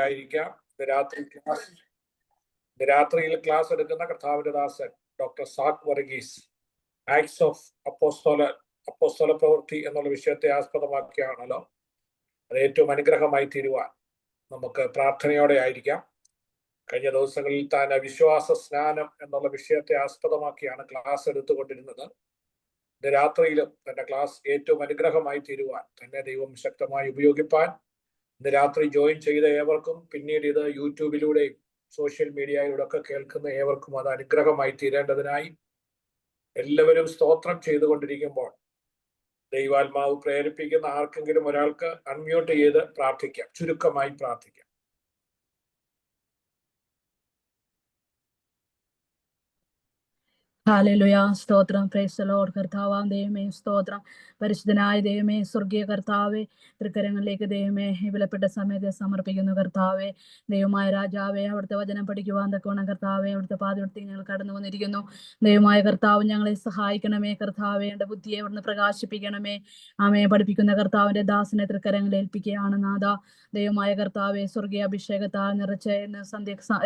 ആയിരിക്കാം. രാത്രിയിൽ ക്ലാസ് എടുക്കുന്ന കർത്താവിന്റെ ദാസൻ ഡോക്ടർ സാക് വർഗീസ് ആക്ട്സ് ഓഫ് അപ്പോസ്തല പ്രവൃത്തി എന്നുള്ള വിഷയത്തെ ആസ്പദമാക്കിയാണല്ലോ. അത് ഏറ്റവും അനുഗ്രഹമായി തീരുവാൻ നമുക്ക് പ്രാർത്ഥനയോടെ ആയിരിക്കാം. കഴിഞ്ഞ ദിവസങ്ങളിൽ താൻ വിശ്വാസ സ്നാനം എന്നുള്ള വിഷയത്തെ ആസ്പദമാക്കിയാണ് ക്ലാസ് എടുത്തുകൊണ്ടിരുന്നത്. ഇന്ന് രാത്രിയിലും തന്റെ ക്ലാസ് ഏറ്റവും അനുഗ്രഹമായി തീരുവാൻ തന്നെ ദൈവം ശക്തമായി ഉപയോഗിപ്പാൻ ഇന്ന് രാത്രി ജോയിൻ ചെയ്ത ഏവർക്കും, പിന്നീട് ഇത് യൂട്യൂബിലൂടെയും സോഷ്യൽ മീഡിയയിലൂടെ ഒക്കെ കേൾക്കുന്ന ഏവർക്കും അത് അനുഗ്രഹമായി തീരേണ്ടതിനായി എല്ലാവരും സ്തോത്രം ചെയ്തുകൊണ്ടിരിക്കുമ്പോൾ ദൈവാത്മാവ് പ്രേരിപ്പിക്കുന്ന ആർക്കെങ്കിലും ഒരാൾക്ക് അൺമ്യൂട്ട് ചെയ്ത് പ്രാർത്ഥിക്കാം, ചുരുക്കമായി പ്രാർത്ഥിക്കാം. ഹല്ലേലൂയ, സ്തോത്രം. Price the Lord. കർത്താവാം ദൈവമേ സ്തോത്രം. പരിശുദ്ധനായ ദൈവമേ, സ്വർഗീയ കർത്താവേ, തൃക്കരങ്ങളിലേക്ക് ദൈവമേ ഈ വിലപ്പെട്ട സമയത്തെ സമർപ്പിക്കുന്നു. കർത്താവേ, ദൈവമായ രാജാവേ, അവിടുത്തെ വചനം പഠിക്കുവാൻ തക്കവണ്ണം കർത്താവേ അവിടുത്തെ പാദത്തിൽ ഞങ്ങൾ കടന്നു വന്നിരിക്കുന്നു. ദൈവമായ കർത്താവ് ഞങ്ങളെ സഹായിക്കണമേ. കർത്താവേ, എൻ്റെ ബുദ്ധിയെ അവിടുന്ന് പ്രകാശിപ്പിക്കണമേ. ആമേ, പഠിപ്പിക്കുന്ന കർത്താവിന്റെ ദാസനെ തൃക്കരങ്ങളിൽ ഏൽപ്പിക്കുകയാണ് നാഥ. ദൈവമായ കർത്താവേ, സ്വർഗീയ അഭിഷേകത്താൽ നിറച്ച്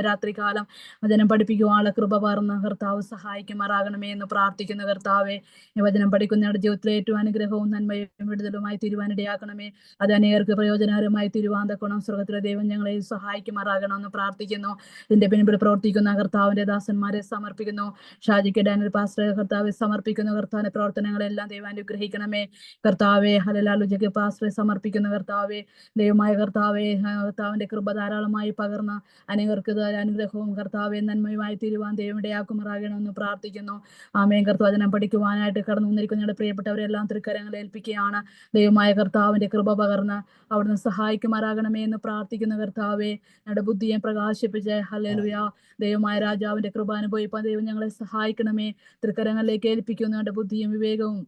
രാത്രികാലം വചനം പഠിപ്പിക്കുവാനുള്ള കൃപ പകർന്ന് കർത്താവ് സഹായിക്കുമാറാകണമേ എന്ന് പ്രാർത്ഥിക്കുന്ന കർത്താവെ, ഈ വചനം പഠിക്കുന്നവരുടെ ജീവിതത്തിലെ ഏറ്റവും അനുഗ്രഹവും നന്മയും വിടുതലുമായി തീരുവാനിടയാക്കണമേ. അത് അനേകർക്ക് പ്രയോജനകരമായി തീരുവാൻ തക്കണം സ്വർഗത്തിലെ ദൈവം ഞങ്ങളെ സഹായിക്കുമാറാകണമെന്ന് പ്രാർത്ഥിക്കുന്നു. ഇതിന്റെ പിന്നിൽ പ്രവർത്തിക്കുന്ന കർത്താവിന്റെ ദാസന്മാരെ സമർപ്പിക്കുന്നു. ഷാജിക്ക് ഡാനിയൽ പാസ്റ്റർ കർത്താവെ സമർപ്പിക്കുന്ന കർത്താവിന്റെ പ്രവർത്തനങ്ങളെല്ലാം ദൈവം അനുഗ്രഹിക്കണമേ. കർത്താവെ ഹലലാലുജയ്ക്ക് പാസ്റ്ററെ സമർപ്പിക്കുന്ന കർത്താവെ, ദൈവമായ കർത്താവെ, കർത്താവിന്റെ കൃപ ധാരാളമായി പകർന്ന് അനേകർക്ക് അനുഗ്രഹവും കർത്താവെ നന്മയുമായി തീരുവാൻ ദൈവം ഇടയാക്കുമാറാകണമെന്ന് പ്രാർത്ഥിക്കുന്നു. ആമേൻ. കർത്താവചനം പഠിക്കുവാനായിട്ട് കടന്നു വന്നിരിക്കുന്ന ഞങ്ങളുടെ പ്രിയപ്പെട്ടവരെല്ലാം തൃക്കരങ്ങളിൽ ഏൽപ്പിക്കുകയാണ്. ദൈവമായ കർത്താവിന്റെ കൃപ പകർന്ന് അവിടുന്ന് സഹായിക്കുമാറാകണമേ എന്ന് പ്രാർത്ഥിക്കുന്ന കർത്താവെ, ഞങ്ങളുടെ ബുദ്ധിയെ പ്രകാശിപ്പിച്ച് ഹല്ലേലൂയ, ദൈവമായ രാജാവിന്റെ കൃപ അനുഭവിപ്പാൻ ദൈവം ഞങ്ങളെ സഹായിക്കണമേ. തൃക്കരങ്ങളിലേക്ക് ഏൽപ്പിക്കുന്ന ഞങ്ങളുടെ ബുദ്ധിയും വിവേകവും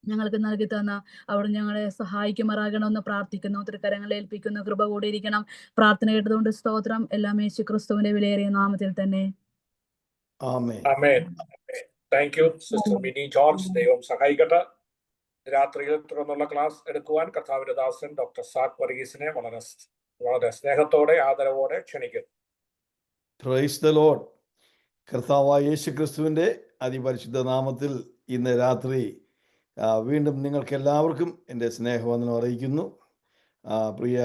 ഞങ്ങൾക്ക് നൽകി തന്ന അവിടെ ഞങ്ങളെ സഹായിക്കുമാറാകണമെന്ന് പ്രാർത്ഥിക്കുന്നു. തൃക്കരങ്ങളിൽ ഏൽപ്പിക്കുന്ന കൃപ കൂടിയിരിക്കണം. പ്രാർത്ഥന കേട്ടതുകൊണ്ട് സ്തോത്രം. എല്ലാം യേശു ക്രിസ്തുവിന്റെ വിലയേറിയ നാമത്തിൽ തന്നെ. Thank you sister mini George. ദൈവം സഹായിക്കട്ടെ. രാത്രിയിൽ തുടർന്നുള്ള ക്ലാസ് എടുക്കുവാൻ കർത്താവിന്റെ ദാസൻ ഡോക്ടർ സാക് വർഗീസിനെ വളരെ സ്നേഹത്തോടെ ആദരവോടെ ക്ഷണിക്കുന്നു. Price the Lord. കർത്താവായ യേശു ക്രിസ്തുവിന്റെ അതിപരിശുദ്ധ നാമത്തിൽ ഇന്ന് രാത്രി വീണ്ടും നിങ്ങൾക്ക് എല്ലാവർക്കും എൻ്റെ സ്നേഹവന്ദനം അറിയിക്കുന്നു. പ്രിയ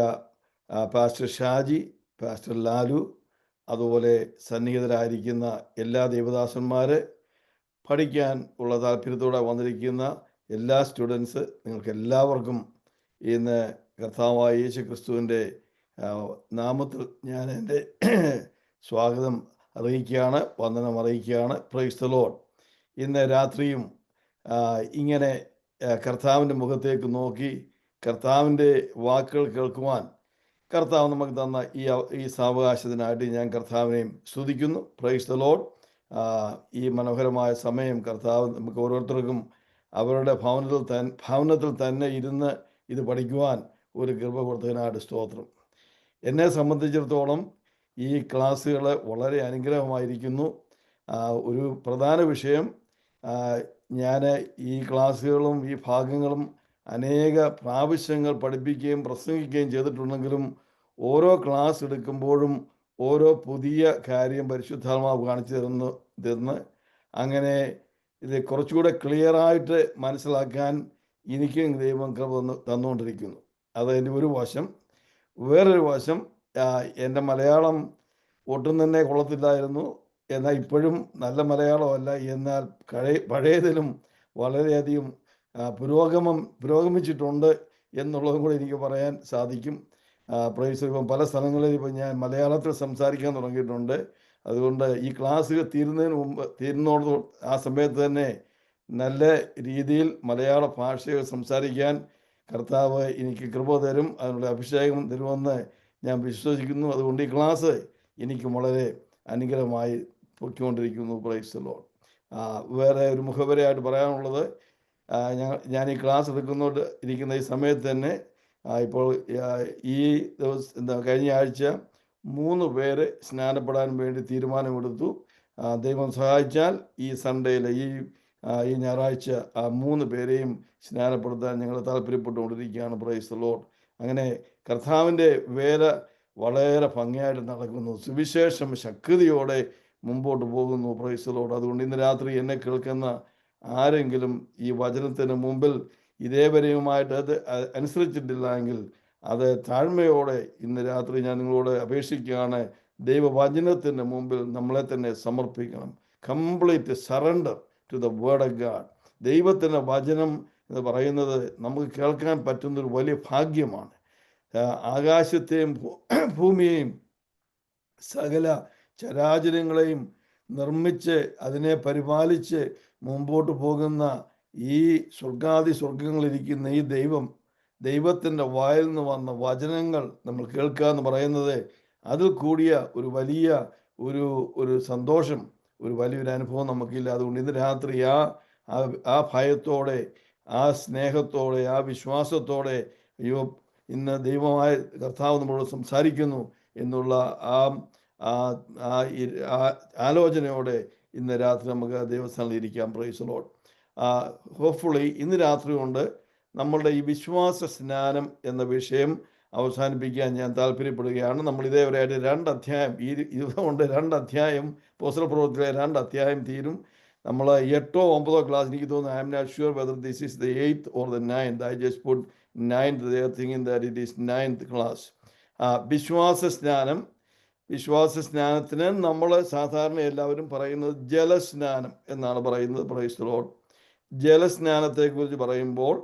പാസ്റ്റർ ഷാജി, പാസ്റ്റർ ലാലു, അതുപോലെ സന്നിഹിതരായിരിക്കുന്ന എല്ലാ ദേവദാസന്മാർ, പഠിക്കാൻ ഉള്ള താല്പര്യത്തോടെ വന്നിരിക്കുന്ന എല്ലാ സ്റ്റുഡൻസ്, നിങ്ങൾക്ക് എല്ലാവർക്കും ഇന്ന് കർത്താവായ യേശു ക്രിസ്തുവിൻ്റെ നാമത്തിൽ ഞാൻ എൻ്റെ സ്വാഗതം അറിയിക്കുകയാണ്, വന്ദനം അറിയിക്കുകയാണ്. Price the Lord. ഇന്ന് രാത്രിയും ഇങ്ങനെ കർത്താവിൻ്റെ മുഖത്തേക്ക് നോക്കി കർത്താവിൻ്റെ വാക്കുകൾ കേൾക്കുവാൻ കർത്താവ് നമുക്ക് തന്ന ഈ സാവകാശത്തിനായിട്ട് ഞാൻ കർത്താവിനെയും സ്തുതിക്കുന്നു. Price the Lord. ഈ മനോഹരമായ സമയം കർത്താവ് നമുക്ക് ഓരോരുത്തർക്കും അവരുടെ ഭവനത്തിൽ തന്നെ ഇരുന്ന് ഇത് പഠിക്കുവാൻ ഒരു കൃപ കൊടുത്തതിനായിട്ട് സ്തോത്രം. എന്നെ സംബന്ധിച്ചിടത്തോളം ഈ ക്ലാസ്സുകൾ വളരെ അനുഗ്രഹമായിരിക്കുന്നു. ഒരു പ്രധാന വിഷയം, ഞാൻ ഈ ക്ലാസ്സുകളും ഈ ഭാഗങ്ങളും അനേക പ്രാവശ്യങ്ങൾ പഠിപ്പിക്കുകയും പ്രസംഗിക്കുകയും ചെയ്തിട്ടുണ്ടെങ്കിലും ഓരോ ക്ലാസ് എടുക്കുമ്പോഴും ഓരോ പുതിയ കാര്യം പരിശുദ്ധാത്മാവ് കാണിച്ചു തരുന്ന അങ്ങനെ ഇത് കുറച്ചുകൂടെ ക്ലിയറായിട്ട് മനസ്സിലാക്കാൻ എനിക്കും ദൈവം കൃപ തന്നുകൊണ്ടിരിക്കുന്നു. അതതിൻ്റെ ഒരു വശം. വേറൊരു വശം, എൻ്റെ മലയാളം ഒട്ടും തന്നെ കൊള്ളത്തില്ലായിരുന്നു. എന്നാൽ ഇപ്പോഴും നല്ല മലയാളമല്ല, എന്നാൽ പഴയതിലും വളരെയധികം പുരോഗമിച്ചിട്ടുണ്ട് എന്നുള്ളതും കൂടെ എനിക്ക് പറയാൻ സാധിക്കും. പ്രൈസ്. ഇപ്പം പല സ്ഥലങ്ങളിൽ ഇപ്പം ഞാൻ മലയാളത്തിൽ സംസാരിക്കാൻ തുടങ്ങിയിട്ടുണ്ട്. അതുകൊണ്ട് ഈ ക്ലാസ്സുകൾ തീരുന്നതോട് ആ സമയത്ത് തന്നെ നല്ല രീതിയിൽ മലയാള ഭാഷയിൽ സംസാരിക്കാൻ കർത്താവ് എനിക്ക് കൃപ തരും, അതിനുള്ള അഭിഷേകം തരുമെന്ന് ഞാൻ വിശ്വസിക്കുന്നു. അതുകൊണ്ട് ഈ ക്ലാസ് എനിക്ക് വളരെ അനുഗ്രഹമായി പൊയ്ക്കൊണ്ടിരിക്കുന്നു. Price the Lord. വേറെ ഒരു മുഖവരയായിട്ട് പറയാനുള്ളത്, ഞാൻ ഈ ക്ലാസ് ഇരിക്കുന്ന ഈ സമയത്ത് തന്നെ ഇപ്പോൾ ഈ കഴിഞ്ഞ ആഴ്ച 3 പേര് സ്നാനപ്പെടാൻ വേണ്ടി തീരുമാനമെടുത്തു. ദൈവം സഹായിച്ചാൽ ഈ സൺഡേയിൽ ഈ ഞായറാഴ്ച 3 പേരെയും സ്നാനപ്പെടുത്താൻ ഞങ്ങൾ താല്പര്യപ്പെട്ടുകൊണ്ടിരിക്കുകയാണ്. Price the Lord. അങ്ങനെ കർത്താവിൻ്റെ വേല വളരെ ഭംഗിയായിട്ട് നടക്കുന്നു. സുവിശേഷം ശക്തിയോടെ മുമ്പോട്ട് പോകുന്നു. Price the Lord. അതുകൊണ്ട് ഇന്ന് രാത്രി എന്നെ കേൾക്കുന്ന ആരെങ്കിലും ഈ വചനത്തിന് മുമ്പിൽ ഇതേവരെയുമായിട്ട് അത് അനുസരിച്ചിട്ടില്ല എങ്കിൽ അത് താഴ്മയോടെ ഇന്ന് രാത്രി ഞാൻ നിങ്ങളോട് അപേക്ഷിക്കുകയാണ്. ദൈവവചനത്തിൻ്റെ മുമ്പിൽ നമ്മളെ തന്നെ സമർപ്പിക്കണം. Complete surrender to the word of God. ദൈവത്തിൻ്റെ വചനം എന്ന് പറയുന്നത് നമുക്ക് കേൾക്കാൻ പറ്റുന്നൊരു വലിയ ഭാഗ്യമാണ്. ആകാശത്തെയും ഭൂമിയെയും സകല ചരാചരങ്ങളെയും നിർമ്മിച്ച് അതിനെ പരിപാലിച്ച് മുമ്പോട്ട് പോകുന്ന ഈ സ്വർഗങ്ങളിരിക്കുന്ന ഈ ദൈവത്തിൻ്റെ വായിൽ നിന്ന് വന്ന വചനങ്ങൾ നമ്മൾ കേൾക്കുക എന്ന് പറയുന്നത് അതിൽ കൂടിയ ഒരു വലിയ ഒരു സന്തോഷം, ഒരു വലിയൊരു അനുഭവം നമുക്കില്ല. അതുകൊണ്ട് ഇന്ന് രാത്രി ആ ഭയത്തോടെ, ആ സ്നേഹത്തോടെ, ആ വിശ്വാസത്തോടെ, അയ്യോ ഇന്ന് ദൈവമായ കർത്താവ് നമ്മളോട് സംസാരിക്കുന്നു എന്നുള്ള ആലോചനയോടെ ഇന്ന് രാത്രി നമുക്ക് ദൈവസ്ഥാനത്തിൽ ഇരിക്കാം. Price the Lord. ഹോപ്പ്ഫുള്ളി ഇന്ന് രാത്രി കൊണ്ട് നമ്മളുടെ ഈ വിശ്വാസ സ്നാനം എന്ന വിഷയം അവസാനിപ്പിക്കാൻ ഞാൻ താല്പര്യപ്പെടുകയാണ്. നമ്മൾ ഇതേവരെയായിട്ട് 2 അധ്യായം ഇതുകൊണ്ട് 2 അധ്യായം അപ്പോസ്തല പ്രവൃത്തിയിലെ 2 അധ്യായം തീരും. നമ്മൾ 8ഓ 9ഓ ക്ലാസ്, എനിക്ക് തോന്നുന്നു, I am not sure whether this is the 8th or the 9th. I just put 9th there thinking that it is 9th class. വിശ്വാസ സ്നാനത്തിന് നമ്മൾ സാധാരണ എല്ലാവരും പറയുന്നത് ജലസ്നാനം എന്നാണ് പറയുന്നത്. Price the Lord. ജലസ്നാനത്തെക്കുറിച്ച് പറയുമ്പോൾ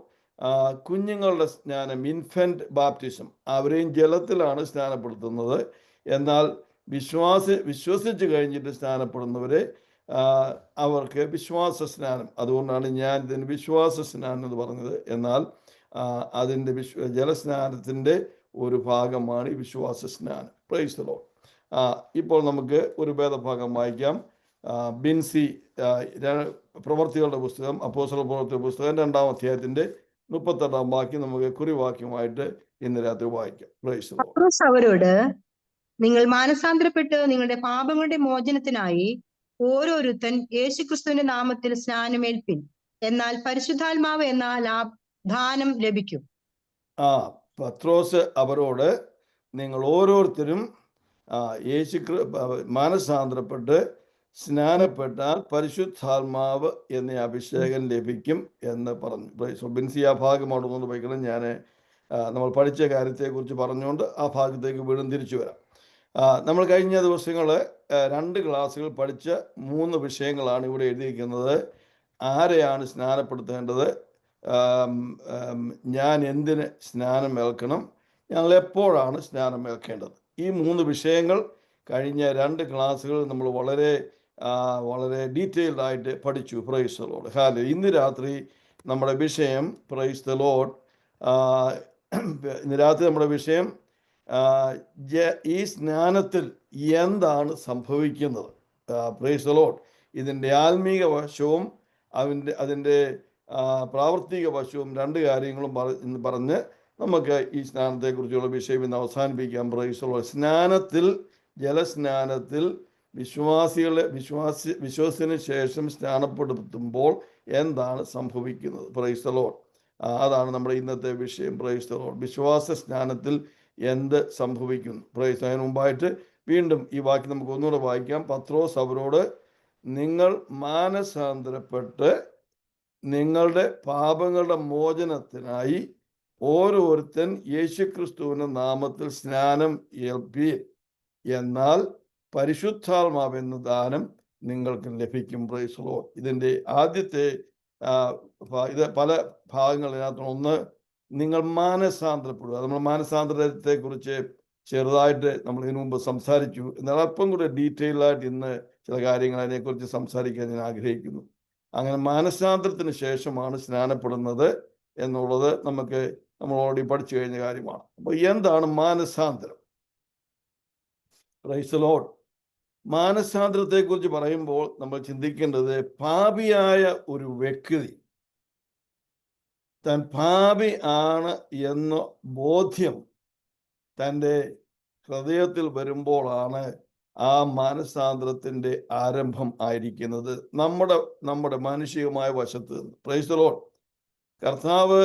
കുഞ്ഞുങ്ങളുടെ സ്നാനം, ഇൻഫൻറ്റ് ബാപ്റ്റിസം, അവരെയും ജലത്തിലാണ് സ്നാനപ്പെടുത്തുന്നത്. എന്നാൽ വിശ്വസിച്ച് കഴിഞ്ഞിട്ട് സ്നാനപ്പെടുന്നവരെ അവർക്ക് വിശ്വാസ സ്നാനം. അതുകൊണ്ടാണ് ഞാൻ ഇതിന് വിശ്വാസ സ്നാനം എന്ന് പറഞ്ഞത്. എന്നാൽ അതിൻ്റെ ജലസ്നാനത്തിൻ്റെ ഒരു ഭാഗമാണ് ഈ വിശ്വാസ സ്നാനം. Praise the Lord. ഇപ്പോൾ നമുക്ക് ഒരു വേദഭാഗം വായിക്കാം. ബിൻസി പ്രവർത്തികളുടെ പുസ്തകം, അപ്പോസ്തല പ്രവർത്തിയുടെ പുസ്തകം 2-ാം അധ്യായത്തിൻ്റെ 38-ാം വാക്യം നമുക്ക് കുറിവാക്യമായിട്ട് ഇന്ന് രാത്രി വായിക്കാം. Price the Lord. പത്രോസ് അവരോട്, നിങ്ങൾ മാനസാന്തരപ്പെട്ട് നിങ്ങളുടെ പാപങ്ങളുടെ മോചനത്തിനായി ഓരോരുത്തൻ യേശുക്രിസ്തുവിന്റെ നാമത്തിൽ സ്നാനമേൽപ്പിൻ, എന്നാൽ പരിശുദ്ധാത്മാവ് എന്ന ദാനം ലഭിക്കും. പത്രോസ് അവരോട്, നിങ്ങൾ ഓരോരുത്തരും മാനസാന്തരപ്പെട്ട് സ്നാനപ്പെട്ടാൽ പരിശുദ്ധാത്മാവ് എന്ന അഭിഷേകം ലഭിക്കും എന്ന് പറഞ്ഞു. ബിൻസി ആ ഭാഗം അവിടെ നിന്ന് വായിക്കണം. ഞാൻ നമ്മൾ പഠിച്ച കാര്യത്തെക്കുറിച്ച് പറഞ്ഞുകൊണ്ട് ആ ഭാഗത്തേക്ക് വീണ്ടും തിരിച്ചു വരാം. നമ്മൾ കഴിഞ്ഞ ദിവസങ്ങൾ 2 ക്ലാസ്സുകൾ പഠിച്ച 3 വിഷയങ്ങളാണ് ഇവിടെ എഴുതിയിരിക്കുന്നത്. ആരെയാണ് സ്നാനപ്പെടുത്തേണ്ടത്, ഞാൻ എന്തിന് സ്നാനമേൽക്കണം, ഞങ്ങൾ എപ്പോഴാണ് സ്നാനമേൽക്കേണ്ടത്. ഈ 3 വിഷയങ്ങൾ കഴിഞ്ഞ 2 ക്ലാസ്സുകൾ നമ്മൾ വളരെ ഡീറ്റെയിൽഡ് ആയിട്ട് പഠിച്ചു. Price the Lord. ഹാലേ. ഇന്ന് രാത്രി നമ്മുടെ വിഷയം, പ്രൈസ് ദി ലോർഡ്, ഇന്ന് രാത്രി നമ്മുടെ വിഷയം ഈ സ്നാനത്തിൽ എന്താണ് സംഭവിക്കുന്നത്. Price the Lord. ഇതിൻ്റെ ആത്മീക വശവും അതിൻ്റെ പ്രാവർത്തിക വശവും 2 കാര്യങ്ങളും പറഞ്ഞ് നമുക്ക് ഈ സ്നാനത്തെക്കുറിച്ചുള്ള വിഷയം ഇന്ന് അവസാനിപ്പിക്കാം. Price the Lord. ജലസ്നാനത്തിൽ വിശ്വാസത്തിന് ശേഷം സ്നാനപ്പെടുത്തുമ്പോൾ എന്താണ് സംഭവിക്കുന്നത്. Price the Lord. അതാണ് നമ്മുടെ ഇന്നത്തെ വിഷയം. Price the Lord. വിശ്വാസ സ്നാനത്തിൽ എന്ത് സംഭവിക്കുന്നു. പ്രൈസ്. അതിന് മുമ്പായിട്ട് വീണ്ടും ഈ വാക്യം നമുക്ക് ഒന്നുകൂടെ വായിക്കാം. പത്രോസ് അവരോട്, നിങ്ങൾ മാനസാന്തരപ്പെട്ട് നിങ്ങളുടെ പാപങ്ങളുടെ മോചനത്തിനായി ഓരോരുത്തൻ യേശുക്രിസ്തുവിന്റെ നാമത്തിൽ സ്നാനം ഏൽപ്പീൻ, എന്നാൽ പരിശുദ്ധാത്മാവെന്ന ദാനം നിങ്ങൾക്ക് ലഭിക്കും. Price the Lord. ഇതിൻ്റെ ആദ്യത്തെ ഇത് പല ഭാഗങ്ങളിനകത്ത് ഒന്ന്, നിങ്ങൾ മാനസാന്തരപ്പെടുക. നമ്മൾ മാനസാന്തരത്തെക്കുറിച്ച് ചെറുതായിട്ട് നമ്മൾ ഇതിനു മുമ്പ് സംസാരിച്ചു. എന്നാൽ അല്പം കൂടെ ഡീറ്റെയിലായിട്ട് ഇന്ന് ചില കാര്യങ്ങൾ അതിനെക്കുറിച്ച് സംസാരിക്കാൻ ഞാൻ ആഗ്രഹിക്കുന്നു. അങ്ങനെ മാനസാന്തരത്തിന് ശേഷമാണ് സ്നാനപ്പെടുന്നത് എന്നുള്ളത് നമ്മൾ ഓൾറെഡി പഠിച്ചു കഴിഞ്ഞ കാര്യമാണ്. അപ്പോൾ എന്താണ് മാനസാന്തരം? Price the Lord. മാനസാന്തരത്തെക്കുറിച്ച് പറയുമ്പോൾ നമ്മൾ ചിന്തിക്കേണ്ടത്, പാപിയായ ഒരു വ്യക്തി താൻ പാപി ആണ് എന്ന ബോധ്യം തൻ്റെ ഹൃദയത്തിൽ വരുമ്പോഴാണ് ആ മാനസാന്തരത്തിൻ്റെ ആരംഭം ആയിരിക്കുന്നത് നമ്മുടെ മാനുഷികമായ വശത്ത് നിന്ന്. Price the Lord. കർത്താവ്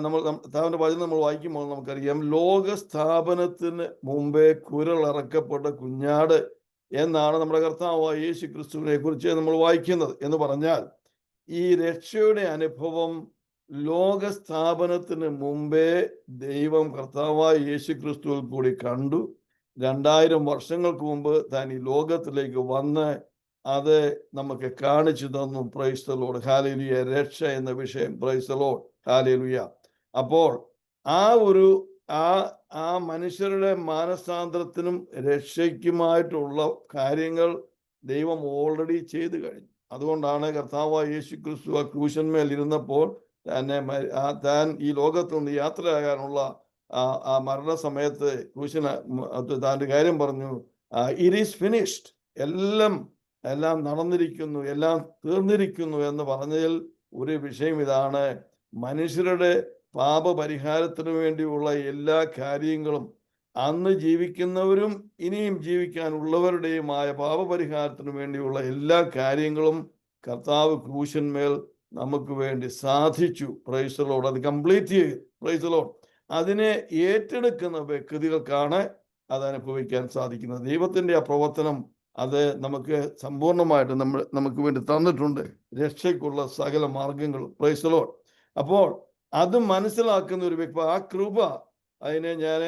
നമ്മൾ കർത്താവിൻ്റെ വചനം നമ്മൾ വായിക്കുമ്പോൾ നമുക്കറിയാം, ലോകസ്ഥാപനത്തിന് മുമ്പേ കുരളിറക്കപ്പെട്ട കുഞ്ഞാട് എന്നാണ് നമ്മുടെ കർത്താവായ യേശു ക്രിസ്തുവിനെ കുറിച്ച് നമ്മൾ വായിക്കുന്നത്. എന്ന് പറഞ്ഞാൽ ഈ രക്ഷയുടെ അനുഭവം ലോകസ്ഥാപനത്തിന് മുമ്പേ ദൈവം കർത്താവായ യേശു ക്രിസ്തുവിൽ കൂടി കണ്ടു. 2000 വർഷങ്ങൾക്ക് മുമ്പ് താൻ ഈ ലോകത്തിലേക്ക് വന്ന് അത് നമുക്ക് കാണിച്ചു തന്നു. Price the Lord, hallelujah. രക്ഷ എന്ന വിഷയം, പ്രൈസ് ദി ലോർഡ്, ഹല്ലേലൂയ. അപ്പോൾ ആ മനുഷ്യരുടെ മാനസാന്തരത്തിനും രക്ഷയ്ക്കുമായിട്ടുള്ള കാര്യങ്ങൾ ദൈവം ഓൾറെഡി ചെയ്തു കഴിഞ്ഞു. അതുകൊണ്ടാണ് കർത്താവായ യേശു ക്രിസ്തു ആ ക്രൂശന്മേൽ ഇരുന്നപ്പോൾ താൻ ഈ ലോകത്തിൽ നിന്ന് യാത്രയാകാനുള്ള ആ മരണസമയത്ത് ക്രൂശന് താൻ്റെ കാര്യം പറഞ്ഞു, ഇറ്റ് ഈസ് ഫിനിഷ്ഡ്, എല്ലാം നടന്നിരിക്കുന്നു, എല്ലാം തീർന്നിരിക്കുന്നു എന്ന് പറഞ്ഞതിൽ ഒരു വിഷയം ഇതാണ്: മനുഷ്യരുടെ പാപപരിഹാരത്തിന് വേണ്ടിയുള്ള എല്ലാ കാര്യങ്ങളും, അന്ന് ജീവിക്കുന്നവരും ഇനിയും ജീവിക്കാനുള്ളവരുടെയുമായ പാപപരിഹാരത്തിന് വേണ്ടിയുള്ള എല്ലാ കാര്യങ്ങളും കർത്താവ് ക്രൂശന്മേൽ നമുക്ക് വേണ്ടി സാധിച്ചു. Price the Lord. അത് കംപ്ലീറ്റ് ചെയ്തു. Price the Lord. അതിനെ ഏറ്റെടുക്കുന്ന വ്യക്തികൾക്കാണ് അത് അനുഭവിക്കാൻ സാധിക്കുന്നത്. ദൈവത്തിൻ്റെ ആ പ്രവർത്തനം അത് നമുക്ക് സമ്പൂർണ്ണമായിട്ട് നമുക്ക് വേണ്ടി തന്നിട്ടുണ്ട്, രക്ഷയ്ക്കുള്ള സകല മാർഗങ്ങളും. Price the Lord. അപ്പോൾ അത് മനസ്സിലാക്കുന്ന ഒരു വ്യക്തി, ആ കൃപ, അതിനെ ഞാൻ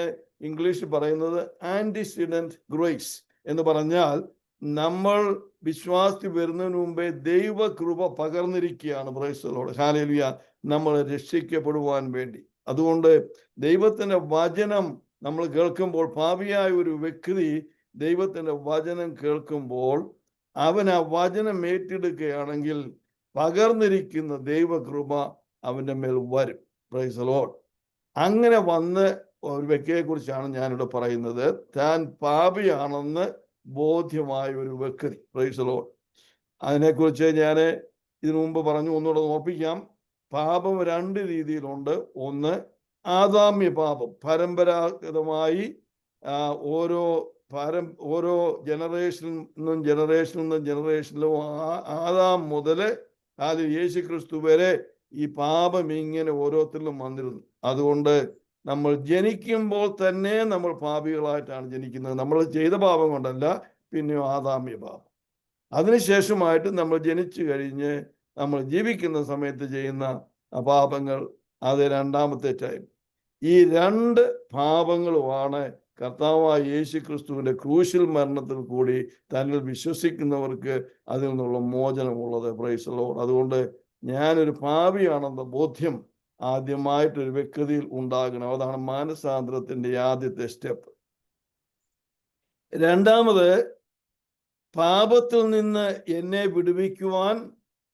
ഇംഗ്ലീഷിൽ പറയുന്നത് ആന്റിസിഡന്റ് ഗ്രേസ് എന്ന് പറഞ്ഞാൽ, നമ്മൾ വിശ്വാസത്തിൽ വരുന്നതിന് മുമ്പേ ദൈവകൃപ പകർന്നിരിക്കുകയാണ്. പ്രൈസ് ദി ലോർഡ്, ഹല്ലേലൂയ. നമ്മൾ രക്ഷിക്കപ്പെടുവാൻ വേണ്ടി. അതുകൊണ്ട് ദൈവത്തിൻ്റെ വചനം നമ്മൾ കേൾക്കുമ്പോൾ, പാപിയായ ഒരു വ്യക്തി ദൈവത്തിൻ്റെ വചനം കേൾക്കുമ്പോൾ അവൻ ആ വചനം ഏറ്റെടുക്കുകയാണെങ്കിൽ പകർന്നിരിക്കുന്ന ദൈവകൃപ അവൻ്റെ മേൽ വരും. Price the Lord. അങ്ങനെ വന്ന് ഒരു വ്യക്തിയെ കുറിച്ചാണ് ഞാനിവിടെ പറയുന്നത്. താൻ പാപിയാണെന്ന് ബോധ്യമായ ഒരു വ്യക്തി. Praise the Lord. അതിനെക്കുറിച്ച് ഞാൻ ഇതിനു മുമ്പ് പറഞ്ഞു, ഒന്നുകൂടെ ഓർപ്പിക്കാം. പാപം 2 രീതിയിലുണ്ട്. ഒന്ന് ആദാമ്യ പാപം, പരമ്പരാഗതമായി ഓരോ ജനറേഷനിലും ആദാം മുതൽ യേശു ക്രിസ്തു വരെ ഈ പാപം ഇങ്ങനെ ഓരോരുത്തരിലും വന്നിരുന്നു. അതുകൊണ്ട് നമ്മൾ ജനിക്കുമ്പോൾ തന്നെ നമ്മൾ പാപികളായിട്ടാണ് ജനിക്കുന്നത്. നമ്മൾ ചെയ്ത പാപം കൊണ്ടല്ല, പിന്നെയോ ആദാമ്യ പാപം. അതിനുശേഷമായിട്ട് നമ്മൾ ജനിച്ചു കഴിഞ്ഞ് നമ്മൾ ജീവിക്കുന്ന സമയത്ത് ചെയ്യുന്ന പാപങ്ങൾ, അത് രണ്ടാമത്തെ ടൈം. ഈ 2 പാപങ്ങളുമാണ് കർത്താവായ യേശു ക്രിസ്തുവിൻ്റെ ക്രൂശിൽ മരണത്തിൽ കൂടി തന്നിൽ വിശ്വസിക്കുന്നവർക്ക് അതിൽ നിന്നുള്ള മോചനമുള്ളത്. Price the Lord. അതുകൊണ്ട് ഞാനൊരു പാപിയാണെന്ന ബോധ്യം ആദ്യമായിട്ടൊരു വ്യക്തിയിൽ ഉണ്ടാകണം. അതാണ് മാനസാന്തരത്തിൻ്റെ ആദ്യത്തെ സ്റ്റെപ്പ്. രണ്ടാമത്, പാപത്തിൽ നിന്ന് എന്നെ വിടുവിക്കുവാൻ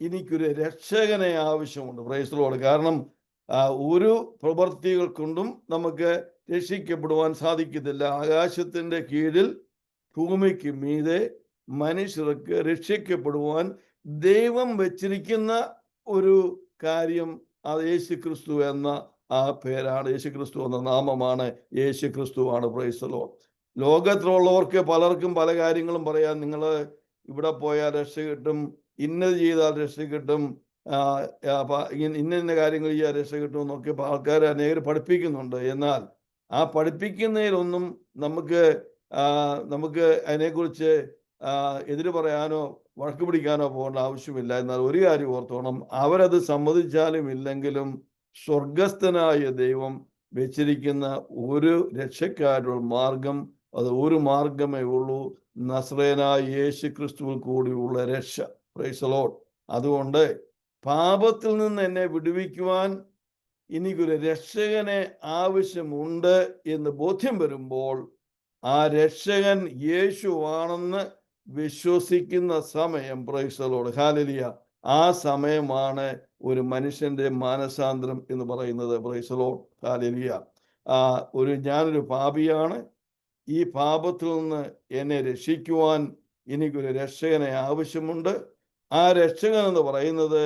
എനിക്കൊരു രക്ഷകനെ ആവശ്യമുണ്ട്. Price the Lord. കാരണം ഒരു പ്രവൃത്തികൾ കൊണ്ടും നമുക്ക് രക്ഷിക്കപ്പെടുവാൻ സാധിക്കത്തില്ല. ആകാശത്തിൻ്റെ കീഴിൽ ഭൂമിക്ക് മീതെ മനുഷ്യർക്ക് രക്ഷിക്കപ്പെടുവാൻ ദൈവം വെച്ചിരിക്കുന്ന ഒരു കാര്യം, അത് യേശു ക്രിസ്തു എന്ന ആ പേരാണ്. യേശു ക്രിസ്തു എന്ന നാമമാണ്, യേശു ക്രിസ്തുവാണ്. Price the Lord. ലോകത്തിലുള്ളവർക്ക് പലർക്കും പല കാര്യങ്ങളും പറയാം. നിങ്ങൾ ഇവിടെ പോയാൽ രക്ഷ കിട്ടും, ഇന്നത് ചെയ്താൽ രക്ഷ കിട്ടും, ഇന്ന കാര്യങ്ങൾ ചെയ്യാൻ രക്ഷ കിട്ടും എന്നൊക്കെ ആൾക്കാർ അനേകർ പഠിപ്പിക്കുന്നുണ്ട്. എന്നാൽ ആ പഠിപ്പിക്കുന്നതിലൊന്നും നമുക്ക് അതിനെക്കുറിച്ച് എതിര് പറയാനോ വഴക്ക് പിടിക്കാനോ പോകേണ്ട ആവശ്യമില്ല. എന്നാൽ ഒരു കാര്യം ഓർത്തോണം, അവരത് സമ്മതിച്ചാലും ഇല്ലെങ്കിലും സ്വർഗസ്ഥനായ ദൈവം വെച്ചിരിക്കുന്ന ഒരു രക്ഷക്കാരുടെ മാർഗം, അത് ഒരു മാർഗമേ ഉള്ളൂ, നസ്രയനായ യേശു ക്രിസ്തുവിൽ കൂടിയുള്ള രക്ഷ. Price the Lord. അതുകൊണ്ട് പാപത്തിൽ നിന്ന് എന്നെ വിടുവിക്കുവാൻ എനിക്കൊരു രക്ഷകനെ ആവശ്യമുണ്ട് എന്ന് ബോധ്യം വരുമ്പോൾ, ആ രക്ഷകൻ യേശുവാണെന്ന് വിശ്വസിക്കുന്ന സമയം, പ്രൈസ് ദി ലോർഡ്, ഹല്ലേലൂയ, ആ സമയമാണ് ഒരു മനുഷ്യന്റെ മാനസാന്തരം എന്ന് പറയുന്നത്. Price the Lord, hallelujah. ഞാനൊരു പാപിയാണ്, ഈ പാപത്തിൽ നിന്ന് എന്നെ രക്ഷിക്കുവാൻ എനിക്കൊരു രക്ഷകനെ ആവശ്യമുണ്ട്. ആ രക്ഷകൻ എന്ന് പറയുന്നത്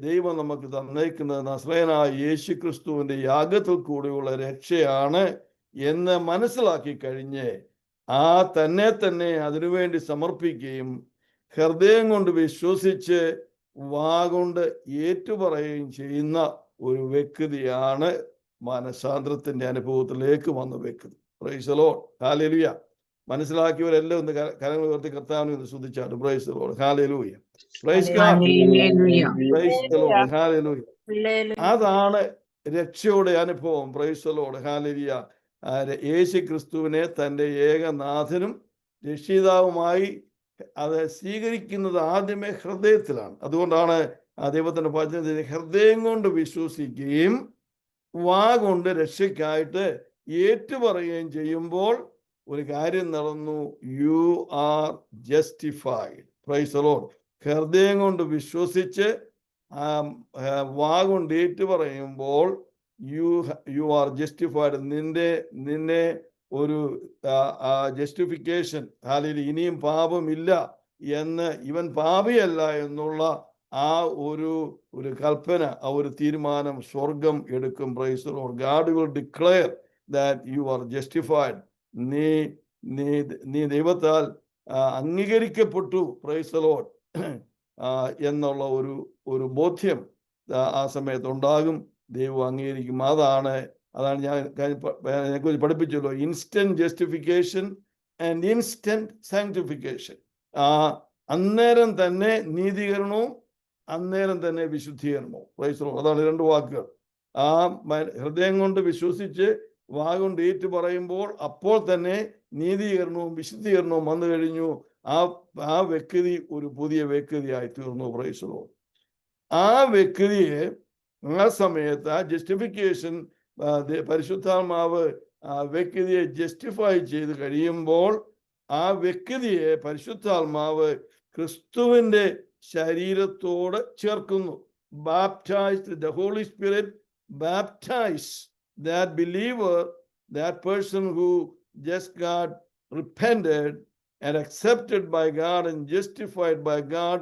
ദൈവം നമുക്ക് തന്നേക്കുന്നത് നസ്രയനായ യേശു ക്രിസ്തുവിൻ്റെ യാഗത്തിൽ കൂടിയുള്ള രക്ഷയാണ് എന്ന് മനസ്സിലാക്കി കഴിഞ്ഞ് തന്നെ അതിനുവേണ്ടി സമർപ്പിക്കുകയും ഹൃദയം കൊണ്ട് വിശ്വസിച്ച് വാ കൊണ്ട് ഏറ്റുപറയുകയും ചെയ്യുന്ന ഒരു വ്യക്തിയാണ് മാനസാന്തരത്തിന്റെ അനുഭവത്തിലേക്ക് വന്ന വ്യക്തി. Praise the Lord. ഹല്ലേലൂയ. മനസ്സിലാക്കിയവരെല്ലാം ഒന്ന് കരങ്ങൾ ഉയർത്തി കർത്താവിനെ ഒന്ന് സ്തുതിച്ചാണ്. Praise the Lord. ഹല്ലേലൂയ. Praise God. Praise the Lord. ഹല്ലേലൂയ. അതാണ് രക്ഷയുടെ അനുഭവം. Praise the Lord. ഹല്ലേലൂയ. യേശു ക്രിസ്തുവിനെ തൻ്റെ ഏകനാഥനും രക്ഷിതാവുമായി അത് സ്വീകരിക്കുന്നത് ആദ്യമേ ഹൃദയത്തിലാണ്. അതുകൊണ്ടാണ് ആ ദൈവത്തിന്റെ വചനത്തിൽ ഹൃദയം കൊണ്ട് വിശ്വസിക്കുകയും വാ കൊണ്ട് രക്ഷയ്ക്കായിട്ട് ഏറ്റുപറയുകയും ചെയ്യുമ്പോൾ ഒരു കാര്യം നടന്നു. You are justified. Price the Lord. ഹൃദയം കൊണ്ട് വിശ്വസിച്ച് വാ കൊണ്ട് ഏറ്റുപറയുമ്പോൾ യു ആർ ജസ്റ്റിഫൈഡ്. നിന്നെ ഒരു ജസ്റ്റിഫിക്കേഷൻ, അല്ലെങ്കിൽ ഇനിയും പാപമില്ല എന്ന്, ഇവൻ പാപിയല്ല എന്നുള്ള ആ ഒരു കൽപ്പന, ആ ഒരു തീരുമാനം സ്വർഗം എടുക്കും. Price the Lord. God will declare that you are justified. നീ ദൈവത്താൽ അംഗീകരിക്കപ്പെട്ടു. പ്രൈസ് ദി ലോർഡ് എന്നുള്ള ഒരു ബോധ്യം ആ സമയത്ത് ഉണ്ടാകും. ദൈവം അംഗീകരിക്കും. അതാണ് ഞാൻ കുറിച്ച് പഠിപ്പിച്ചല്ലോ. Instant justification and instant sanctification. അന്നേരം തന്നെ നീതീകരണവും അന്നേരം തന്നെ വിശുദ്ധീകരണവും. Price the Lord. അതാണ് രണ്ട് വാക്കുകൾ. ഹൃദയം കൊണ്ട് വിശ്വസിച്ച് വാ കൊണ്ട് ഏറ്റു പറയുമ്പോൾ അപ്പോൾ തന്നെ നീതീകരണവും വിശുദ്ധീകരണവും വന്നു കഴിഞ്ഞു. ആ വ്യക്തി ഒരു പുതിയ വ്യക്തിയായി തീർന്നു. Price the Lord. ആ വ്യക്തിയെ ആ സമയത്ത് ആ ജസ്റ്റിഫിക്കേഷൻ, പരിശുദ്ധാത്മാവ് ആ വ്യക്തിയെ ജസ്റ്റിഫൈ ചെയ്ത് കഴിയുമ്പോൾ ആ വ്യക്തിയെ പരിശുദ്ധാത്മാവ് ക്രിസ്തുവിന്റെ ശരീരത്തോട് ചേർക്കുന്നു. Baptized, the Holy Spirit baptize that believer, that person who just got repented and accepted by God and justified by God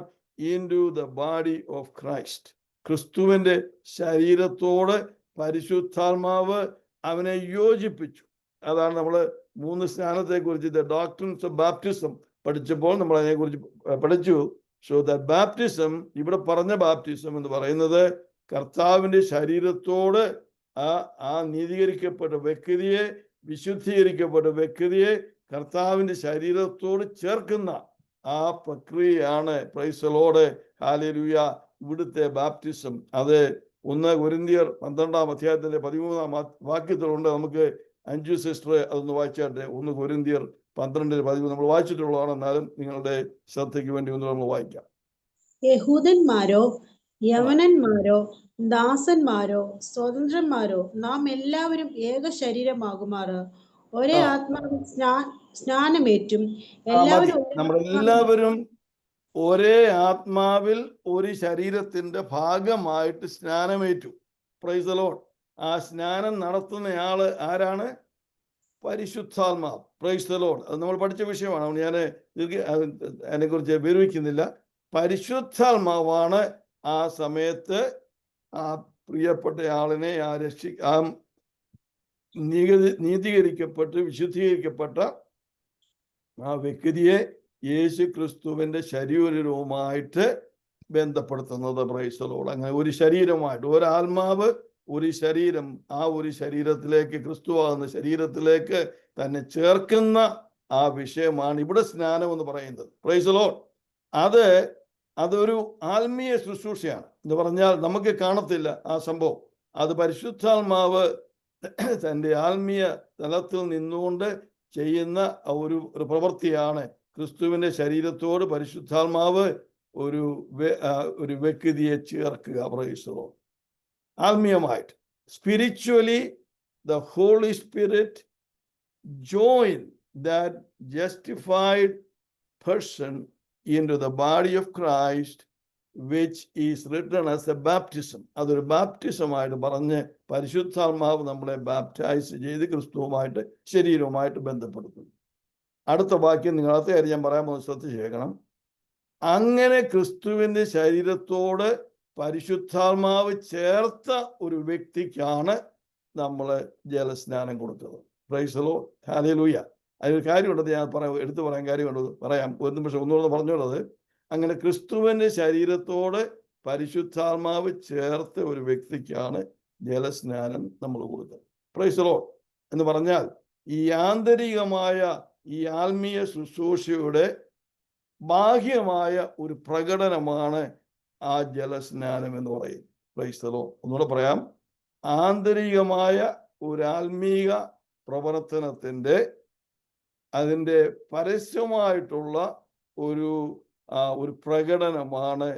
into the body of Christ. ക്രിസ്തുവിന്റെ ശരീരത്തോട് പരിശുദ്ധാത്മാവ് അവനെ യോജിപ്പിച്ചു. അതാണ് നമ്മൾ 3 സ്നാനത്തെ കുറിച്ച്, ദ ഡോക്ട്രിൻസ് ഓഫ് ബാപ്റ്റിസം പഠിച്ചപ്പോൾ നമ്മൾ അതിനെക്കുറിച്ച് പഠിച്ചു. സോ ദാറ്റ് ബാപ്റ്റിസം, ഇവിടെ പറഞ്ഞ ബാപ്റ്റിസം എന്ന് പറയുന്നത് കർത്താവിന്റെ ശരീരത്തോട് ആ നീതീകരിക്കപ്പെട്ട വ്യക്തിയെ, വിശുദ്ധീകരിക്കപ്പെട്ട വ്യക്തിയെ കർത്താവിന്റെ ശരീരത്തോട് ചേർക്കുന്ന ആ പ്രക്രിയയാണ്. Price the Lord. ഹല്ലേലൂയ. ഇവിടുത്തെ ബാപ്റ്റിസം അത് 1 കൊരിന്ത്യർ 12-ാം അധ്യായത്തിന്റെ 13-ാം വാക്യത്തിലുണ്ട്. നമുക്ക് അഞ്ജു സിസ്റ്റർ അതൊന്ന് വായിച്ചാട്ടെ. 1 കൊരിന്ത്യർ 12:13 നമ്മൾ വായിച്ചിട്ടുള്ളതാണ്. എന്നാലും നിങ്ങളുടെ ശ്രദ്ധയ്ക്ക് വേണ്ടി ഒന്ന് നമ്മൾ വായിക്കാം. യഹൂദന്മാരോ യവനന്മാരോ ദാസന്മാരോ സ്വതന്ത്രന്മാരോ നാം എല്ലാവരും ഏക ശരീരമാകുമാറ് ഒരേ ആത്മാവിൽ സ്നാനമേറ്റും നമ്മളെല്ലാവരും ഒരേ ആത്മാവിൽ ഒരു ശരീരത്തിന്റെ ഭാഗമായിട്ട് സ്നാനമേറ്റു. Price the Lord. ആ സ്നാനം നടത്തുന്നയാള് ആരാണ്? പരിശുദ്ധാത്മാവ്. Price the Lord. അത് നമ്മൾ പഠിച്ച വിഷയമാണ്. ഞാൻ അതിനെക്കുറിച്ച് വിവരിക്കുന്നില്ല. പരിശുദ്ധാത്മാവാണ് ആ സമയത്ത് ആ പ്രിയപ്പെട്ട ആളിനെ നീതീകരിക്കപ്പെട്ട് വിശുദ്ധീകരിക്കപ്പെട്ട ആ വ്യക്തിയെ യേശു ക്രിസ്തുവിന്റെ ശരീരവുമായിട്ട് ബന്ധപ്പെടുത്തുന്നത്. Praise the Lord. അങ്ങനെ ഒരു ശരീരമായിട്ട്, ഒരാത്മാവ് ഒരു ശരീരം, ആ ഒരു ശരീരത്തിലേക്ക്, ക്രിസ്തുവാകുന്ന ശരീരത്തിലേക്ക് തന്നെ ചേർക്കുന്ന ആ വിഷയമാണ് ഇവിടെ സ്നാനം എന്ന് പറയുന്നത്. Price the Lord. അതൊരു ആത്മീയ ശുശ്രൂഷയാണ് എന്ന് പറഞ്ഞാൽ നമുക്ക് കാണത്തില്ല ആ സംഭവം. അത് പരിശുദ്ധാത്മാവ് തൻ്റെ ആത്മീയ തലത്തിൽ നിന്നുകൊണ്ട് ചെയ്യുന്ന ഒരു പ്രവൃത്തിയാണ്. ക്രിസ്തുവിന്റെ ശരീരത്തോട് പരിശുദ്ധാത്മാവ് ഒരു വ്യക്തിയെ ചേർക്കുക. Praise the Lord. ആത്മീയമായിട്ട്, spiritually the Holy Spirit join that justified person into the body of Christ, which is written as a baptism. അതൊരു ബാപ്റ്റിസമായിട്ട് പറഞ്ഞ് പരിശുദ്ധാത്മാവ് നമ്മളെ ബാപ്റ്റൈസ് ചെയ്ത് ക്രിസ്തുവുമായിട്ട് ശരീരവുമായിട്ട് ബന്ധപ്പെടുത്തുന്നു. അടുത്ത വാക്യം നിങ്ങളത്തെ കാര്യം ഞാൻ പറയാൻ പോകുന്നത് ശ്രദ്ധിച്ചേക്കണം. അങ്ങനെ ക്രിസ്തുവിന്റെ ശരീരത്തോട് പരിശുദ്ധാത്മാവ് ചേർത്ത ഒരു വ്യക്തിക്കാണ് നമ്മൾ ജലസ്നാനം കൊടുത്തത്. Price the Lord. ഹല്ലേലൂയ. അതിനൊരു കാര്യമുണ്ടത് ഞാൻ എടുത്തു പറയാൻ കാര്യമുണ്ടത് പറയാം. ഒരു നിമിഷം ഒന്നുകൂടെ പറഞ്ഞുള്ളത്. അങ്ങനെ ക്രിസ്തുവിന്റെ ശരീരത്തോട് പരിശുദ്ധാത്മാവ് ചേർത്ത ഒരു വ്യക്തിക്കാണ് ജലസ്നാനം നമ്മൾ കൊടുക്കുന്നത്. Price the Lord. എന്ന് പറഞ്ഞാൽ ഈ ആന്തരികമായ ഈ ആത്മീയ ശുശ്രൂഷയുടെ ബാഹ്യമായ ഒരു പ്രകടനമാണ് ആ ജലസ്നാനം എന്ന് പറയുന്നത്. Price the Lord. ഒന്നുകൂടെ പറയാം, ആന്തരികമായ ഒരു ആത്മീക പ്രവർത്തനത്തിൻ്റെ അതിൻ്റെ പരസ്യമായിട്ടുള്ള ഒരു പ്രകടനമാണ്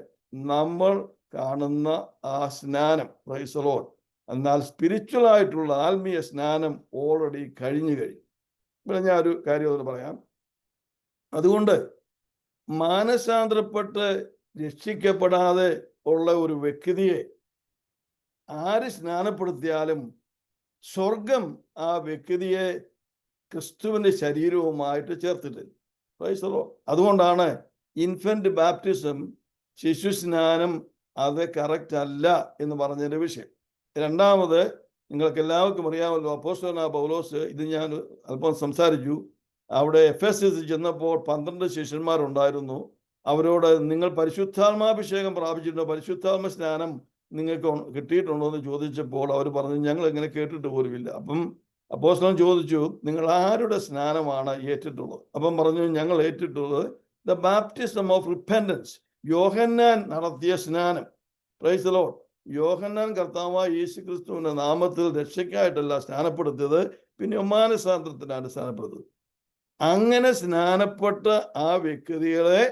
നമ്മൾ കാണുന്ന ആ സ്നാനം. Praise the Lord. എന്നാൽ സ്പിരിച്വൽ ആയിട്ടുള്ള ആത്മീയ സ്നാനം ഓൾറെഡി കഴിഞ്ഞു. ഇവിടെ ഞാൻ ഒരു കാര്യം പറയാം. അതുകൊണ്ട് മാനസാന്തരപ്പെട്ട് രക്ഷിക്കപ്പെടാതെ ഉള്ള ഒരു വ്യക്തിയെ ആര് സ്നാനപ്പെടുത്തിയാലും സ്വർഗം ആ വ്യക്തിയെ ക്രിസ്തുവിൻ്റെ ശരീരവുമായിട്ട് ചേർത്തിട്ടില്ല. Price the Lord. അതുകൊണ്ടാണ് ഇൻഫന്റ് ബാപ്റ്റിസം, ശിശു സ്നാനം, അത് കറക്റ്റ് അല്ല എന്ന് പറഞ്ഞതിൻ്റെ വിഷയം. രണ്ടാമത്, നിങ്ങൾക്ക് എല്ലാവർക്കും അറിയാമല്ലോ, അപ്പോസ്തലനായ പൗലോസ്, ഇത് ഞാൻ അല്പം സംസാരിച്ചു, അവിടെ എഫെസസിൽ ചെന്നപ്പോൾ 12 ശിഷ്യന്മാരുണ്ടായിരുന്നു. അവരോട് നിങ്ങൾ പരിശുദ്ധാത്മാഭിഷേകം പ്രാപിച്ചിട്ടുണ്ടോ, പരിശുദ്ധാത്മ സ്നാനം നിങ്ങൾക്ക് കിട്ടിയിട്ടുണ്ടോ എന്ന് ചോദിച്ചപ്പോൾ അവർ പറഞ്ഞു ഞങ്ങൾ എങ്ങനെ കേട്ടിട്ട് പോലുമില്ല. അപ്പം അപ്പോസ്തലൻ ചോദിച്ചു നിങ്ങൾ ആരുടെ സ്നാനമാണ് ഏറ്റിട്ടുള്ളത്? അപ്പം പറഞ്ഞു ഞങ്ങൾ ഏറ്റിട്ടുള്ളത് ദ ബാപ്റ്റിസം ഓഫ് റിപ്പൻറ്റൻസ്, യോഹന്നാൻ നടത്തിയ സ്നാനം. Praise the Lord. യോഹന്നാൻ കർത്താവായ യേശു ക്രിസ്തുവിന്റെ നാമത്തിൽ രക്ഷയ്ക്കായിട്ടല്ല സ്നാനപ്പെടുത്തിയത്, പിന്നെ മാനസാന്തരത്തിനാണ് സ്നാനപ്പെടുത്തിയത്. അങ്ങനെ സ്നാനപ്പെട്ട ആ വ്യക്തികളെ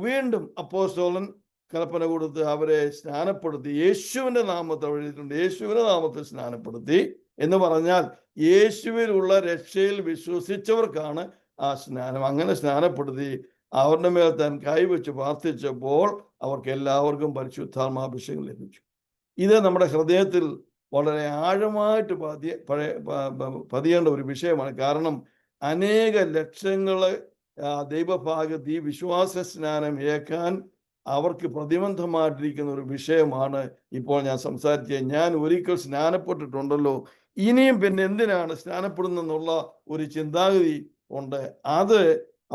വീണ്ടും അപ്പോസ്തലൻ കൽപ്പന കൊടുത്ത് അവരെ സ്നാനപ്പെടുത്തി. യേശുവിന്റെ നാമത്തിൽ എഴുതിയിട്ടുണ്ട്, യേശുവിന്റെ നാമത്തിൽ സ്നാനപ്പെടുത്തി എന്ന് പറഞ്ഞാൽ യേശുവിലുള്ള രക്ഷയിൽ വിശ്വസിച്ചവർക്കാണ് ആ സ്നാനം. അങ്ങനെ സ്നാനപ്പെടുത്തി അവരുടെ മേൽ താൻ കൈവച്ച് പ്രാർത്ഥിച്ചപ്പോൾ അവർക്ക് എല്ലാവർക്കും പരിശുദ്ധാത്മാഭിഷേകം ലഭിച്ചു. ഇത് നമ്മുടെ ഹൃദയത്തിൽ വളരെ ആഴമായിട്ട് പതിയേണ്ട ഒരു വിഷയമാണ്. കാരണം അനേക ലക്ഷങ്ങള് ദൈവഭാഗത്ത് ഈ വിശ്വാസ സ്നാനം ഏൽക്കാൻ അവർക്ക് പ്രതിബന്ധമായിട്ടിരിക്കുന്ന ഒരു വിഷയമാണ് ഇപ്പോൾ ഞാൻ സംസാരിച്ചത്. ഞാൻ ഒരിക്കൽ സ്നാനപ്പെട്ടിട്ടുണ്ടല്ലോ, ഇനിയും പിന്നെ എന്തിനാണ് സ്നാനപ്പെടുന്നെന്നുള്ള ഒരു ചിന്താഗതി ഉണ്ട്. അത്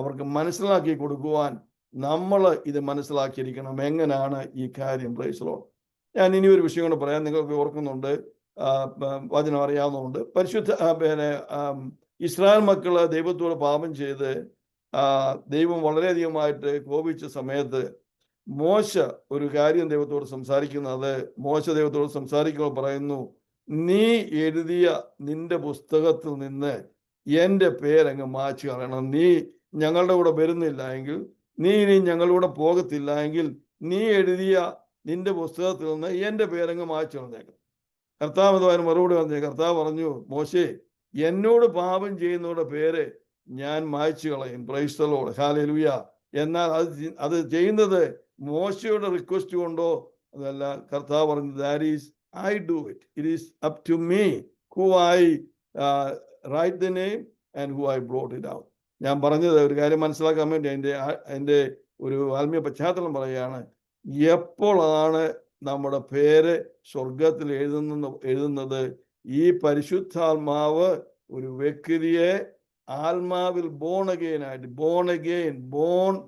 അവർക്ക് മനസ്സിലാക്കി കൊടുക്കുവാൻ നമ്മൾ ഇത് മനസ്സിലാക്കിയിരിക്കണം, എങ്ങനെയാണ് ഈ കാര്യം. Price the Lord. ഞാൻ ഇനി ഒരു വിഷയം കൂടെ പറയാം. നിങ്ങൾക്ക് ഓർക്കുന്നുണ്ട്, വചനം അറിയാവുന്നതുകൊണ്ട്, ഇസ്രായേൽ മക്കള് ദൈവത്തോട് പാപം ചെയ്ത് ദൈവം വളരെയധികമായിട്ട് കോപിച്ച സമയത്ത് മോശ ഒരു കാര്യം ദൈവത്തോട് സംസാരിക്കുന്നത്, മോശ ദൈവത്തോട് സംസാരിക്കുമ്പോൾ പറയുന്നു, നീ എഴുതിയ നിന്റെ പുസ്തകത്തിൽ നിന്ന് എൻ്റെ പേരങ്ങ് മായ്ച്ചു കളയണം. നീ ഞങ്ങളുടെ കൂടെ വരുന്നില്ല എങ്കിൽ, നീ ഇനി ഞങ്ങളുടെ കൂടെ പോകത്തില്ല എങ്കിൽ, നീ എഴുതിയ നിന്റെ പുസ്തകത്തിൽ നിന്ന് എൻ്റെ പേരങ്ങ് മായ്ച്ചു കളഞ്ഞേക്കണം. കർത്താവ് അതിന് മറുപടി പറഞ്ഞു. കർത്താവ് പറഞ്ഞു, മോശേ, എന്നോട് പാപം ചെയ്യുന്നവരുടെ പേര് ഞാൻ മായ്ച്ചു കളയും. Praise the Lord. ഹല്ലേലൂയ. എന്നാൽ അത് ചെയ്യുന്നത് മോശയുടെ റിക്വസ്റ്റ് കൊണ്ടോ അതല്ല. കർത്താവ് പറഞ്ഞു, that is I do it. It is up to me who I write the name and who I brought it out. ഞാൻ പറഞ്ഞത് ഒരു കാര്യം മനസ്സിലാക്കാൻ വേണ്ടി അതിൻ്റെ ഒരു ആത്മീയ പശ്ചാത്തലം പറയുകയാണ്. എപ്പോഴാണ് നമ്മുടെ പേര് സ്വർഗത്തിൽ എഴുതുന്നത്? ഈ പരിശുദ്ധാത്മാവ് ഒരു വ്യക്തിയെ ആത്മാവിൽ born again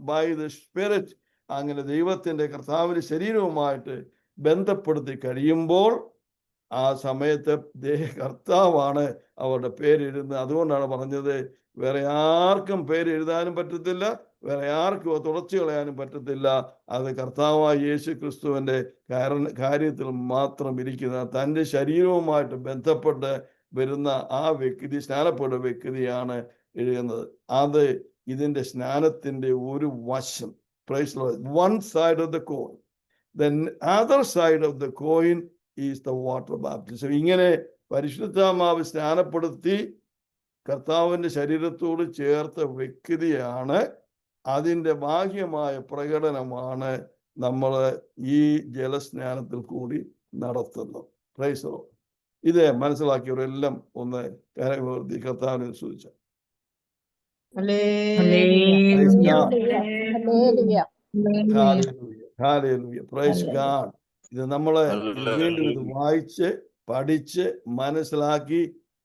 by the spirit, അങ്ങനെ ദൈവത്തിൻ്റെ കർത്താവിൻ്റെ ശരീരവുമായിട്ട് ബന്ധപ്പെടുത്തി കഴിയുമ്പോൾ ആ സമയത്ത് കർത്താവാണ് അവരുടെ പേരെഴുതുന്നത്. അതുകൊണ്ടാണ് പറഞ്ഞത് വേറെ ആർക്കും പേര് എഴുതാനും പറ്റത്തില്ല, വേറെ ആർക്കും തുടച്ചു കളയാനും പറ്റത്തില്ല. അത് കർത്താവായ യേശു ക്രിസ്തുവിൻ്റെ കാര്യത്തിൽ മാത്രം ഇരിക്കുന്ന തൻ്റെ ശരീരവുമായിട്ട് ബന്ധപ്പെട്ട് വരുന്ന ആ വ്യക്തി, സ്നാനപ്പെട്ട വ്യക്തിയാണ് എഴുതുന്നത്. അത് ഇതിൻ്റെ സ്നാനത്തിൻ്റെ ഒരു വശം. Praise the Lord. One side of the coin. The other side of the coin is the water baptism. ഇങ്ങനെ പരിശുദ്ധാത്മാവ് സ്നാനപ്പെടുത്തി കർത്താവിൻ്റെ ശരീരത്തോട് ചേർത്ത വ്യക്തിയാണ്, അതിൻ്റെ ബാഹ്യമായ പ്രകടനമാണ് നമ്മൾ ഈ ജലസ്നാനത്തിൽ കൂടി നടത്തുന്നത്. Price the Lord. ഇത് മനസ്സിലാക്കിയവരെല്ലാം ഒന്ന് കരമുയർത്തി കർത്താവിനെ സ്തുതിച്ചു. Praise God. ഇത് നമ്മള് വീണ്ടും ഇത് വായിച്ച് പഠിച്ച് മനസ്സിലാക്കി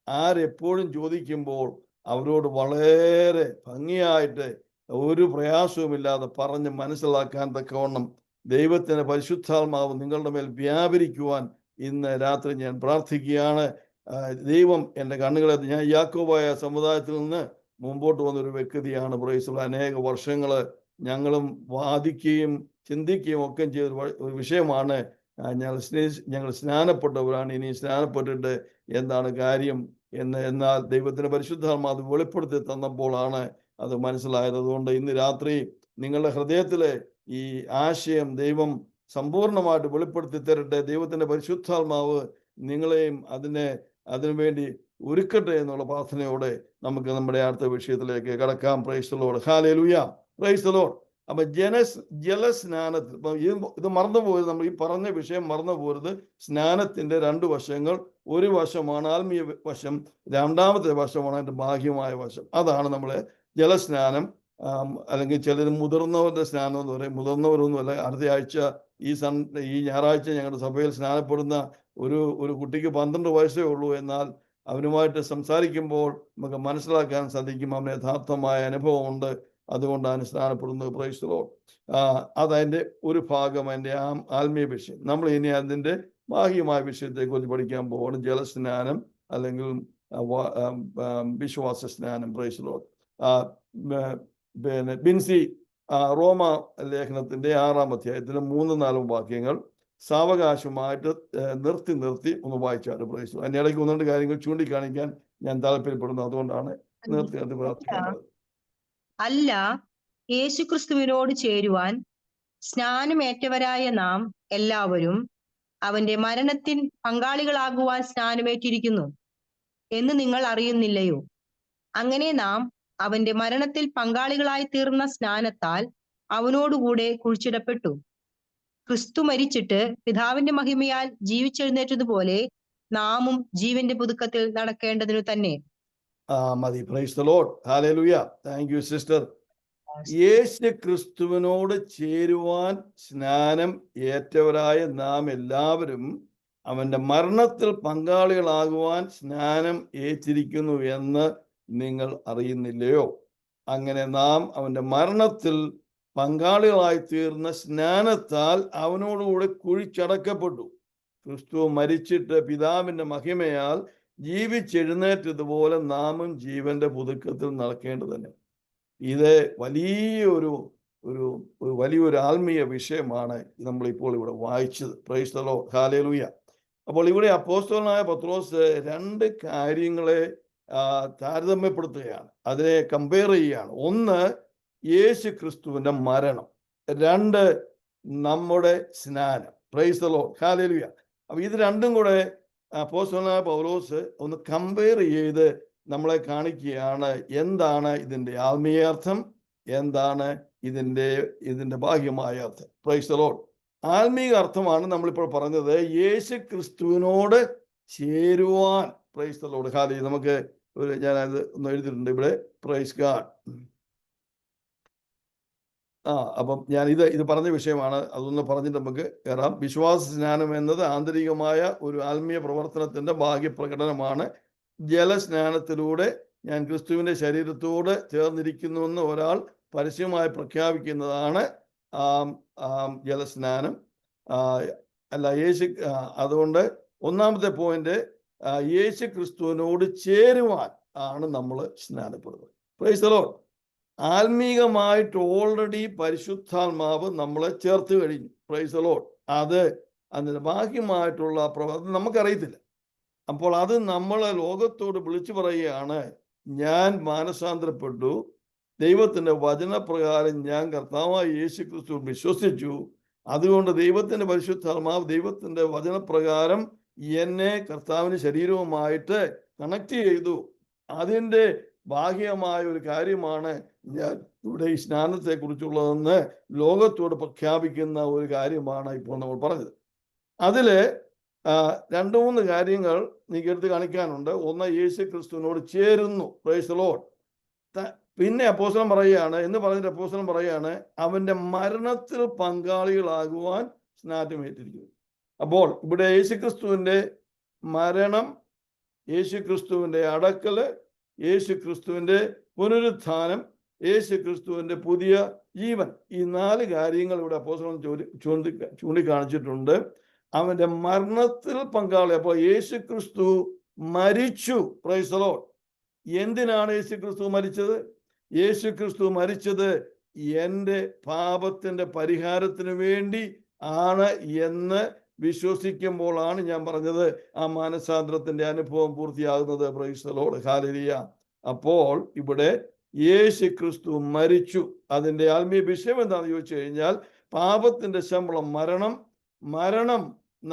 ആരെപ്പോഴും ചോദിക്കുമ്പോൾ അവരോട് വളരെ ഭംഗിയായിട്ട് ഒരു പ്രയാസവുമില്ലാതെ പറഞ്ഞ് മനസ്സിലാക്കാൻ തക്കവണ്ണം ദൈവത്തിന്റെ പരിശുദ്ധാത്മാവ് നിങ്ങളുടെ മേൽ വ്യാപരിക്കുവാൻ ഇന്ന് രാത്രി ഞാൻ പ്രാർത്ഥിക്കുകയാണ്. ദൈവം എൻ്റെ കണ്ണുകളെ, ഞാൻ യാക്കോബായ സമുദായത്തിൽ നിന്ന് മുമ്പോട്ട് വന്നൊരു വ്യക്തിയാണ്. പ്രൈസ് അനേക വർഷങ്ങൾ ഞങ്ങളും വാദിക്കുകയും ചിന്തിക്കുകയും ഒക്കെ ചെയ്ത ഒരു വിഷയമാണ്. ഞങ്ങൾ സ്നാനപ്പെട്ടവരാണ്. ഇനി സ്നാനപ്പെട്ടിട്ട് എന്താണ് കാര്യം എന്നാൽ ദൈവത്തിന്റെ പരിശുദ്ധാത്മാവ് വെളിപ്പെടുത്തി തന്നപ്പോഴാണ് അത് മനസ്സിലായത്. അതുകൊണ്ട് ഇന്ന് രാത്രി നിങ്ങളുടെ ഹൃദയത്തിലെ ഈ ആശയം ദൈവം സമ്പൂർണമായിട്ട് വെളിപ്പെടുത്തി തരട്ടെ. ദൈവത്തിന്റെ പരിശുദ്ധാത്മാവ് നിങ്ങളെയും അതിനുവേണ്ടി ഒരുക്കട്ടെ എന്നുള്ള പ്രാർത്ഥനയോടെ നമുക്ക് നമ്മുടെ അടുത്ത വിഷയത്തിലേക്ക് കടക്കാം. Price the Lord. ഹല്ലേലൂയ. Praise the Lord. അപ്പൊ ജലസ്നാനത്തിൽ ഇത് മറന്നുപോയത്, നമ്മൾ ഈ പറഞ്ഞ വിഷയം മറന്നുപോരുത്. സ്നാനത്തിന്റെ രണ്ട് വശങ്ങൾ. ഒരു വശമാണ് ആത്മീയ വശം, രണ്ടാമത്തെ വശമാണ് അതിന്റെ ബാഹ്യമായ വശം. അതാണ് നമ്മളെ ജലസ്നാനം. അല്ലെങ്കിൽ ചിലർ മുതിർന്നവരുടെ സ്നാനം എന്ന് പറയും. മുതിർന്നവരൊന്നുമല്ല. അടുത്ത ആഴ്ച ഈ ഞായറാഴ്ച ഞങ്ങളുടെ സഭയിൽ സ്നാനപ്പെടുന്ന ഒരു കുട്ടിക്ക് 12 വയസ്സേ ഉള്ളൂ. എന്നാൽ അവനുമായിട്ട് സംസാരിക്കുമ്പോൾ നമുക്ക് മനസ്സിലാക്കാൻ സാധിക്കും അവന് യഥാർത്ഥമായ അനുഭവമുണ്ട്. അതുകൊണ്ടാണ് സ്നാനപ്പെടുന്നത്. Praise the Lord. അതതിൻ്റെ ഒരു ഭാഗം, അതിൻ്റെ ആത്മീയ വിഷയം. നമ്മൾ ഇനി അതിൻ്റെ ബാഹ്യമായ വിഷയത്തെക്കുറിച്ച് പഠിക്കാൻ പോവാണ്. ജലസ്നാനം അല്ലെങ്കിൽ വിശ്വാസ സ്നാനം. Praise the Lord. ബിൻസി റോമ ലേഖനത്തിന്റെ 6-ാം അധ്യായത്തിലെ 3-4 വാക്യങ്ങൾ സാവകാശമായിട്ട് നിർത്തി ഒന്ന് വായിച്ചാണ്. പ്രൈസ്. അതിൻ്റെ ഇടയ്ക്ക് 1-2 കാര്യങ്ങൾ ചൂണ്ടിക്കാണിക്കാൻ ഞാൻ താല്പര്യപ്പെടുന്നു. അതുകൊണ്ടാണ് നിർത്തി പ്രാർത്ഥിക്കുന്നത്. അല്ല, യേശുക്രിസ്തുവിനോട് ചേരുവാൻ സ്നാനമേറ്റവരായ നാം എല്ലാവരും അവന്റെ മരണത്തിൽ പങ്കാളികളാകുവാൻ സ്നാനമേറ്റിരിക്കുന്നു എന്ന് നിങ്ങൾ അറിയുന്നില്ലയോ? അങ്ങനെ നാം അവന്റെ മരണത്തിൽ പങ്കാളികളായി തീർന്ന സ്നാനത്താൽ അവനോടുകൂടെ കുഴിച്ചിടപ്പെട്ടു. ക്രിസ്തു മരിച്ചിട്ട് പിതാവിന്റെ മഹിമയാൽ ജീവിച്ചെഴുന്നേറ്റതുപോലെ നാമും ജീവന്റെ പുതുക്കത്തിൽ നടക്കേണ്ടതിനു തന്നെ. മതി. Praise the Lord. ഹല്ലേലൂയ. Thank you sister. യേശു ക്രിസ്തുവിനോട് ചേരുവാൻ സ്നാനം ഏറ്റവരായ നാം എല്ലാവരും അവന്റെ മരണത്തിൽ പങ്കാളികളാകുവാൻ സ്നാനം ഏറ്റിരിക്കുന്നു എന്ന് നിങ്ങൾ അറിയുന്നില്ലയോ? അങ്ങനെ നാം അവന്റെ മരണത്തിൽ പങ്കാളികളായി തീർന്ന സ്നാനത്താൽ അവനോടുകൂടെ കുഴിച്ചടക്കപ്പെട്ടു. ക്രിസ്തു മരിച്ചിട്ട് പിതാവിന്റെ മഹിമയാൽ ജീവിച്ചെഴുന്നേറ്റതുപോലെ നാമും ജീവന്റെ പുതുക്കത്തിൽ നടക്കേണ്ടത് തന്നെ. ഇത് വലിയൊരു ആത്മീയ വിഷയമാണ് നമ്മളിപ്പോൾ ഇവിടെ വായിച്ചത്. Price the Lord. ഹല്ലേലൂയ. അപ്പോൾ ഇവിടെ അപ്പോസ്തലനായ പത്രോസ് 2 കാര്യങ്ങളെ താരതമ്യപ്പെടുത്തുകയാണ്, അതിനെ കമ്പയർ ചെയ്യുകയാണ്. ഒന്ന്, യേശു ക്രിസ്തുവിന്റെ മരണം. 2, നമ്മുടെ സ്നാനം. Praise the Lord. ഹല്ലേലൂയ. അപ്പൊ ഇത് രണ്ടും കൂടെ അപ്പോസ്തലനായ പൗലോസ് ഒന്ന് കമ്പയർ ചെയ്ത് നമ്മളെ കാണിക്കുകയാണ്. എന്താണ് ഇതിന്റെ ആത്മീയ അർത്ഥം, എന്താണ് ഇതിന്റെ ബാഹ്യമായ അർത്ഥം. Price the Lord. ആത്മീയ അർത്ഥമാണ് നമ്മളിപ്പോൾ പറഞ്ഞത്, യേശു ക്രിസ്തുവിനോട് ചേരുവാൻ. Praise the Lord. ഹല്ലേലൂയ. നമുക്ക് ഞാനത് ഒന്ന് എഴുതിയിട്ടുണ്ട് ഇവിടെ. Praise God. അപ്പം ഞാൻ ഇത് പറഞ്ഞ വിഷയമാണ്. അതൊന്ന് പറഞ്ഞിട്ട് നമുക്ക് കയറാം. വിശ്വാസ സ്നാനം എന്നത് ആന്തരികമായ ഒരു ആത്മീയ പ്രവർത്തനത്തിന്റെ ബാഹ്യപ്രകടനമാണ്. ജലസ്നാനത്തിലൂടെ ഞാൻ ക്രിസ്തുവിന്റെ ശരീരത്തോട് ചേർന്നിരിക്കുന്നുവെന്ന് ഒരാൾ പരസ്യമായി പ്രഖ്യാപിക്കുന്നതാണ് ജലസ്നാനം. അതുകൊണ്ട് ഒന്നാമത്തെ പോയിന്റ്, യേശു ക്രിസ്തുവിനോട് ചേരുവാൻ ആണ് നമ്മൾ സ്നാനപ്പെടുന്നത്. Praise the Lord. ആത്മീകമായിട്ട് ഓൾറെഡി പരിശുദ്ധാത്മാവ് നമ്മളെ ചേർത്ത് കഴിഞ്ഞു. Praise the Lord. അതിന് ബാഹ്യമായിട്ടുള്ള പ്രവർത്തനം നമുക്കറിയത്തില്ല. അപ്പോൾ അത് നമ്മളെ ലോകത്തോട് വിളിച്ചു പറയുകയാണ്, ഞാൻ മാനസാന്തരപ്പെട്ടു, ദൈവത്തിന്റെ വചനപ്രകാരം ഞാൻ കർത്താവായ യേശു ക്രിസ്തു വിശ്വസിച്ചു, അതുകൊണ്ട് ദൈവത്തിന്റെ പരിശുദ്ധാത്മാവ് ദൈവത്തിന്റെ വചനപ്രകാരം എന്നെ കർത്താവിന് ശരീരവുമായിട്ട് കണക്ട് ചെയ്തു. അതിൻ്റെ ബാഹ്യമായ ഒരു കാര്യമാണ് ഞാൻ ഇവിടെ ഈ സ്നാനത്തെ കുറിച്ചുള്ളതെന്ന് ലോകത്തോട് പ്രഖ്യാപിക്കുന്ന ഒരു കാര്യമാണ് ഇപ്പോൾ നമ്മൾ പറഞ്ഞത്. അതില് 2-3 കാര്യങ്ങൾ എനിക്ക് എടുത്ത് കാണിക്കാനുണ്ട്. ഒന്ന്, യേശു ക്രിസ്തുവിനോട് ചേരുന്നു. Price the Lord. പിന്നെ അപ്പോസ്തലൻ പറയുകയാണ്, എന്ന് പറഞ്ഞിട്ട് അപ്പോസ്തലൻ പറയുകയാണ്, അവന്റെ മരണത്തിൽ പങ്കാളികളാകുവാൻ സ്നാനമേറ്റിരിക്കുന്നു. അപ്പോൾ ഇവിടെ യേശുക്രിസ്തുവിന്റെ മരണം, യേശുക്രിസ്തുവിന്റെ അടക്കല്, യേശുക്രിസ്തുവിന്റെ പുനരുത്ഥാനം, യേശു ക്രിസ്തുവിന്റെ പുതിയ ജീവൻ. ഈ 4 കാര്യങ്ങൾ ഇവിടെ അപ്പോസ്തലൻ ചൂണ്ടിക്കാണിച്ചിട്ടുണ്ട്. അവന്റെ മരണത്തിൽ പങ്കാളി. അപ്പോൾ യേശു ക്രിസ്തു മരിച്ചു. Price the Lord. എന്തിനാണ് യേശു ക്രിസ്തു മരിച്ചത്? യേശു ക്രിസ്തു മരിച്ചത് എൻ്റെ പാപത്തിന്റെ പരിഹാരത്തിന് വേണ്ടി ആണ് എന്ന് വിശ്വസിക്കുമ്പോഴാണ് ഞാൻ പറഞ്ഞത് ആ മാനസാന്തരത്തിന്റെ അനുഭവം പൂർത്തിയാകുന്നത്. Praise the Lord. ഹല്ലേലൂയ. അപ്പോൾ ഇവിടെ യേശു ക്രിസ്തു മരിച്ചു. അതിന്റെ ആത്മീയ വിഷയം എന്താണെന്ന് ചോദിച്ചു കഴിഞ്ഞാൽ, പാപത്തിന്റെ ശമ്പളം മരണം. മരണം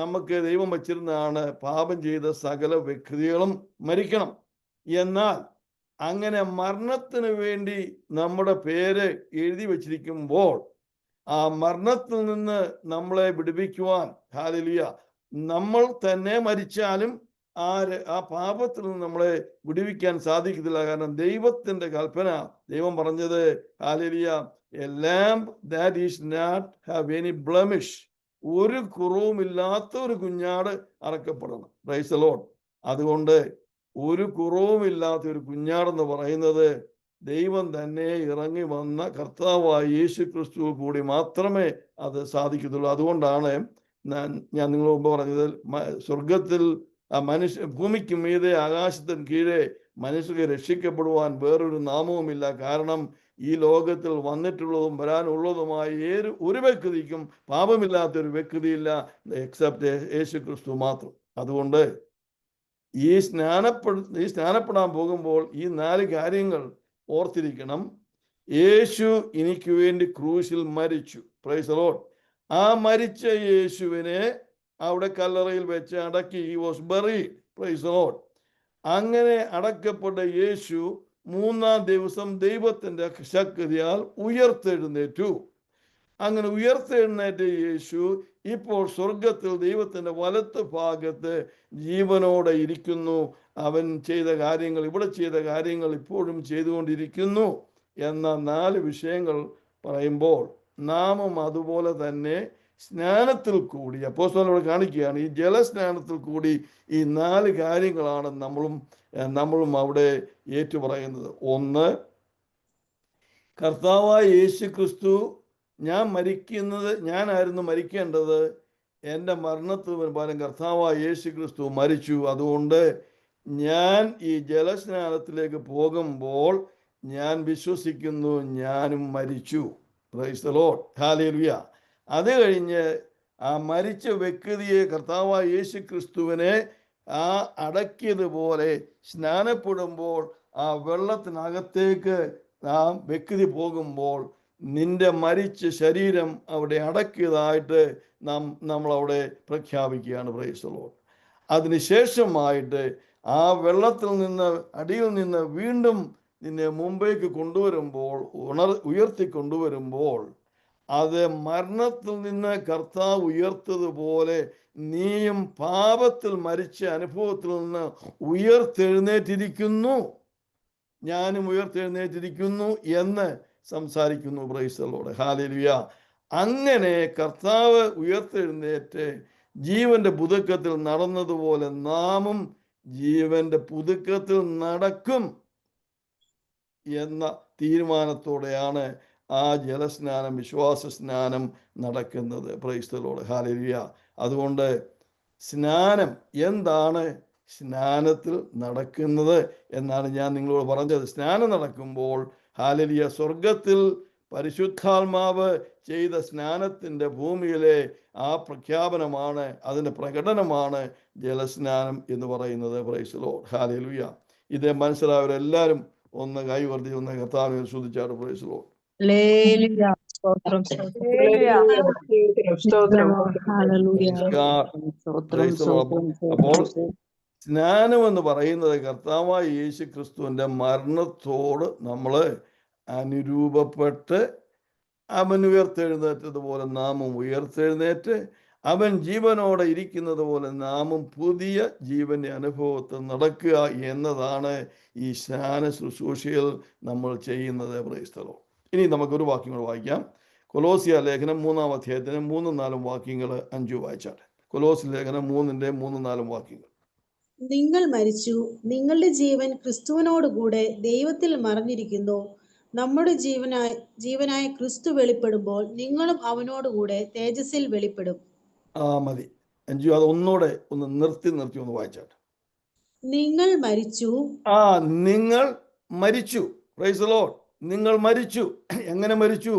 നമുക്ക് ദൈവം വച്ചിരുന്നതാണ്. പാപം ചെയ്ത സകല വ്യക്തികളും മരിക്കണം. എന്നാൽ അങ്ങനെ മരണത്തിന് വേണ്ടി നമ്മുടെ പേര് എഴുതി വച്ചിരിക്കുമ്പോൾ ആ മരണത്തിൽ നിന്ന് നമ്മളെ വിടുവിക്കുവാൻ, ഹല്ലേലൂയ, നമ്മൾ തന്നെ മരിച്ചാലും ആ പാപത്തിൽ നിന്ന് നമ്മളെ വിടുവിക്കാൻ സാധിക്കത്തില്ല. കാരണം ദൈവത്തിന്റെ കൽപ്പന, ദൈവം പറഞ്ഞത്, hallelujah, A lamb that is not have any blemish, ഒരു കുറവുമില്ലാത്ത ഒരു കുഞ്ഞാട് അറക്കപ്പെടണം. Price the Lord. അതുകൊണ്ട് ഒരു കുറവുമില്ലാത്ത ഒരു കുഞ്ഞാടെന്ന് പറയുന്നത് ദൈവം തന്നെ ഇറങ്ങി വന്ന കർത്താവായ യേശു ക്രിസ്തു കൂടി മാത്രമേ അത് സാധിക്കത്തുള്ളൂ. അതുകൊണ്ടാണ് ഞാൻ നിങ്ങളോട് മുമ്പ് പറഞ്ഞത്, സ്വർഗത്തിൽ ഭൂമിക്ക് മീതെ ആകാശത്തിന് കീഴെ മനുഷ്യർക്ക് രക്ഷിക്കപ്പെടുവാൻ വേറൊരു നാമവുമില്ല. കാരണം ഈ ലോകത്തിൽ വന്നിട്ടുള്ളതും വരാനുള്ളതുമായ ഒരു വ്യക്തിക്കും പാപമില്ലാത്തൊരു വ്യക്തിയില്ല, എക്സെപ്റ്റ് യേശു ക്രിസ്തു മാത്രം. അതുകൊണ്ട് ഈ സ്നാനപ്പെടാൻ പോകുമ്പോൾ ഈ 4 കാര്യങ്ങൾ ഓർത്തിരിക്കണം. യേശു എനിക്ക് വേണ്ടി ക്രൂശിൽ മരിച്ചു. Price the Lord. ആ മരിച്ച യേശുവിനെ അവിടെ കല്ലറയിൽ വെച്ച് അടക്കി. He was buried. Price the Lord. അങ്ങനെ അടക്കപ്പെട്ട യേശു 3-ാം ദിവസം ദൈവത്തിന്റെ ശക്തിയാൽ ഉയർത്തെഴുന്നേറ്റു. അങ്ങനെ ഉയർത്തെഴുന്നേറ്റ യേശു ഇപ്പോൾ സ്വർഗത്തിൽ ദൈവത്തിന്റെ വലത്ത് ഭാഗത്ത് ജീവനോടെ ഇരിക്കുന്നു. അവൻ ചെയ്ത കാര്യങ്ങൾ, ഇവിടെ ചെയ്ത കാര്യങ്ങൾ ഇപ്പോഴും ചെയ്തുകൊണ്ടിരിക്കുന്നു എന്ന 4 വിഷയങ്ങൾ പറയുമ്പോൾ, നാമും അതുപോലെ തന്നെ സ്നാനത്തിൽ കൂടി, അപ്പോസ്തലൻ കാണിക്കുകയാണ്, ഈ ജലസ്നാനത്തിൽ കൂടി ഈ 4 കാര്യങ്ങളാണ് നമ്മളും അവിടെ ഏറ്റുപറയുന്നത്. ഒന്ന്, കർത്താവായ യേശു ക്രിസ്തു, ഞാനായിരുന്നു മരിക്കേണ്ടത്, എൻ്റെ മരണത്തിന് പകരം കർത്താവായ യേശു ക്രിസ്തു മരിച്ചു. അതുകൊണ്ട് ഞാൻ ഈ ജലസ്നാനത്തിലേക്ക് പോകുമ്പോൾ ഞാൻ വിശ്വസിക്കുന്നു ഞാനും മരിച്ചു. Price the Lord. ഹല്ലേലൂയ. അത് കഴിഞ്ഞ് ആ മരിച്ച വ്യക്തിയെ, കർത്താവായ യേശു ക്രിസ്തുവിനെ അടക്കിയതുപോലെ സ്നാനപ്പെടുമ്പോൾ ആ വെള്ളത്തിനകത്തേക്ക് ആ വ്യക്തി പോകുമ്പോൾ നിന്റെ മരിച്ച ശരീരം അവിടെ അടക്കിയതായിട്ട് നമ്മൾ അവിടെ പ്രഖ്യാപിക്കുകയാണ്. Price the Lord. അതിനുശേഷമായിട്ട് ആ വെള്ളത്തിൽ നിന്ന്, അടിയിൽ നിന്ന് വീണ്ടും നിന്നെ മുമ്പേക്ക് കൊണ്ടുവരുമ്പോൾ, ഉയർത്തി കൊണ്ടുവരുമ്പോൾ, അത് മരണത്തിൽ നിന്ന് കർത്താവ് ഉയർത്തതുപോലെ നീയും പാപത്തിൽ മരിച്ച അനുഭവത്തിൽ നിന്ന് ഉയർത്തെഴുന്നേറ്റിരിക്കുന്നു, ഞാനും ഉയർത്തെഴുന്നേറ്റിരിക്കുന്നു എന്ന് സംസാരിക്കുന്നു. Price the Lord. ഹല്ലേലൂയ. അങ്ങനെ കർത്താവ് ഉയർത്തെഴുന്നേറ്റ് ജീവന്റെ പുതുക്കത്തിൽ നടന്നതുപോലെ നാമും ജീവന്റെ പുതുക്കത്തിൽ നടക്കും എന്ന തീരുമാനത്തോടെയാണ് ആ ജലസ്നാനം, വിശ്വാസ സ്നാനം നടക്കുന്നത്. Price the Lord. ഹല്ലേലൂയ. അതുകൊണ്ട് സ്നാനം എന്താണ്? സ്നാനത്തിൽ നടക്കുന്നത് എന്നാണ് ഞാൻ നിങ്ങളോട് പറഞ്ഞത്. സ്നാനം നടക്കുമ്പോൾ, ഹല്ലേലൂയ, സ്വർഗത്തിൽ പരിശുദ്ധാത്മാവ് ചെയ്ത സ്നാനത്തിന്റെ ഭൂമിയിലെ ആ പ്രഖ്യാപനമാണ്, അതിന്റെ പ്രകടനമാണ് ജലസ്നാനം എന്ന് പറയുന്നത്. Price the Lord. ഹല്ലേലൂയ. ഇത് മനസ്സിലായവരെല്ലാവരും ഒന്ന് കൈവർത്തി ഒന്ന് കർത്താവിനെ സ്തുതിച്ചാണ്. Praise the Lord. അപ്പോൾ സ്നാനം എന്ന് പറയുന്നത് കർത്താവായ യേശു ക്രിസ്തുവിന്റെ മരണത്തോട് നമ്മൾ അനുരൂപപ്പെട്ട് അവൻ ഉയർത്തെഴുന്നേറ്റതുപോലെ നാമും ഉയർത്തെഴുന്നേറ്റ് അവൻ ജീവനോടെ ഇരിക്കുന്നത് പോലെ നാമും പുതിയ ജീവന്റെ അനുഭവത്തിൽ നടക്കുക എന്നതാണ് ഈ സ്നാന ശുശ്രൂഷയിൽ നമ്മൾ ചെയ്യുന്നത്. Price the Lord. ഇനി നമുക്കൊരു വാക്യം കൂടെ വായിക്കാം. കൊലോസ്യ ലേഖനം 3-ാം അധ്യായത്തിന് 3-4 വാക്യങ്ങൾ 5 വായിച്ചാട്ടെ. കൊലോസ്യ ലേഖനം 3-ന്റെ 3-4 വാക്യങ്ങൾ. നിങ്ങൾ മരിച്ചു, നിങ്ങളുടെ ജീവൻ ക്രിസ്തുവിനോടുകൂടെ ദൈവത്തിൽ മറഞ്ഞിരിക്കുന്നു. നമ്മുടെ ജീവനായ ക്രിസ്തു വെളിപ്പെടുമ്പോൾ നിങ്ങളും അവനോടുകൂടെ തേജസ്സിൽ വെളിപ്പെടും. മതി അഞ്ജു, അത് ഒന്നുകൂടെ ഒന്ന് നിർത്തി ഒന്ന് വായിച്ചാട്ടെ. നിങ്ങൾ മരിച്ചു. നിങ്ങൾ മരിച്ചു. Price the Lord. നിങ്ങൾ മരിച്ചു. എങ്ങനെ മരിച്ചു?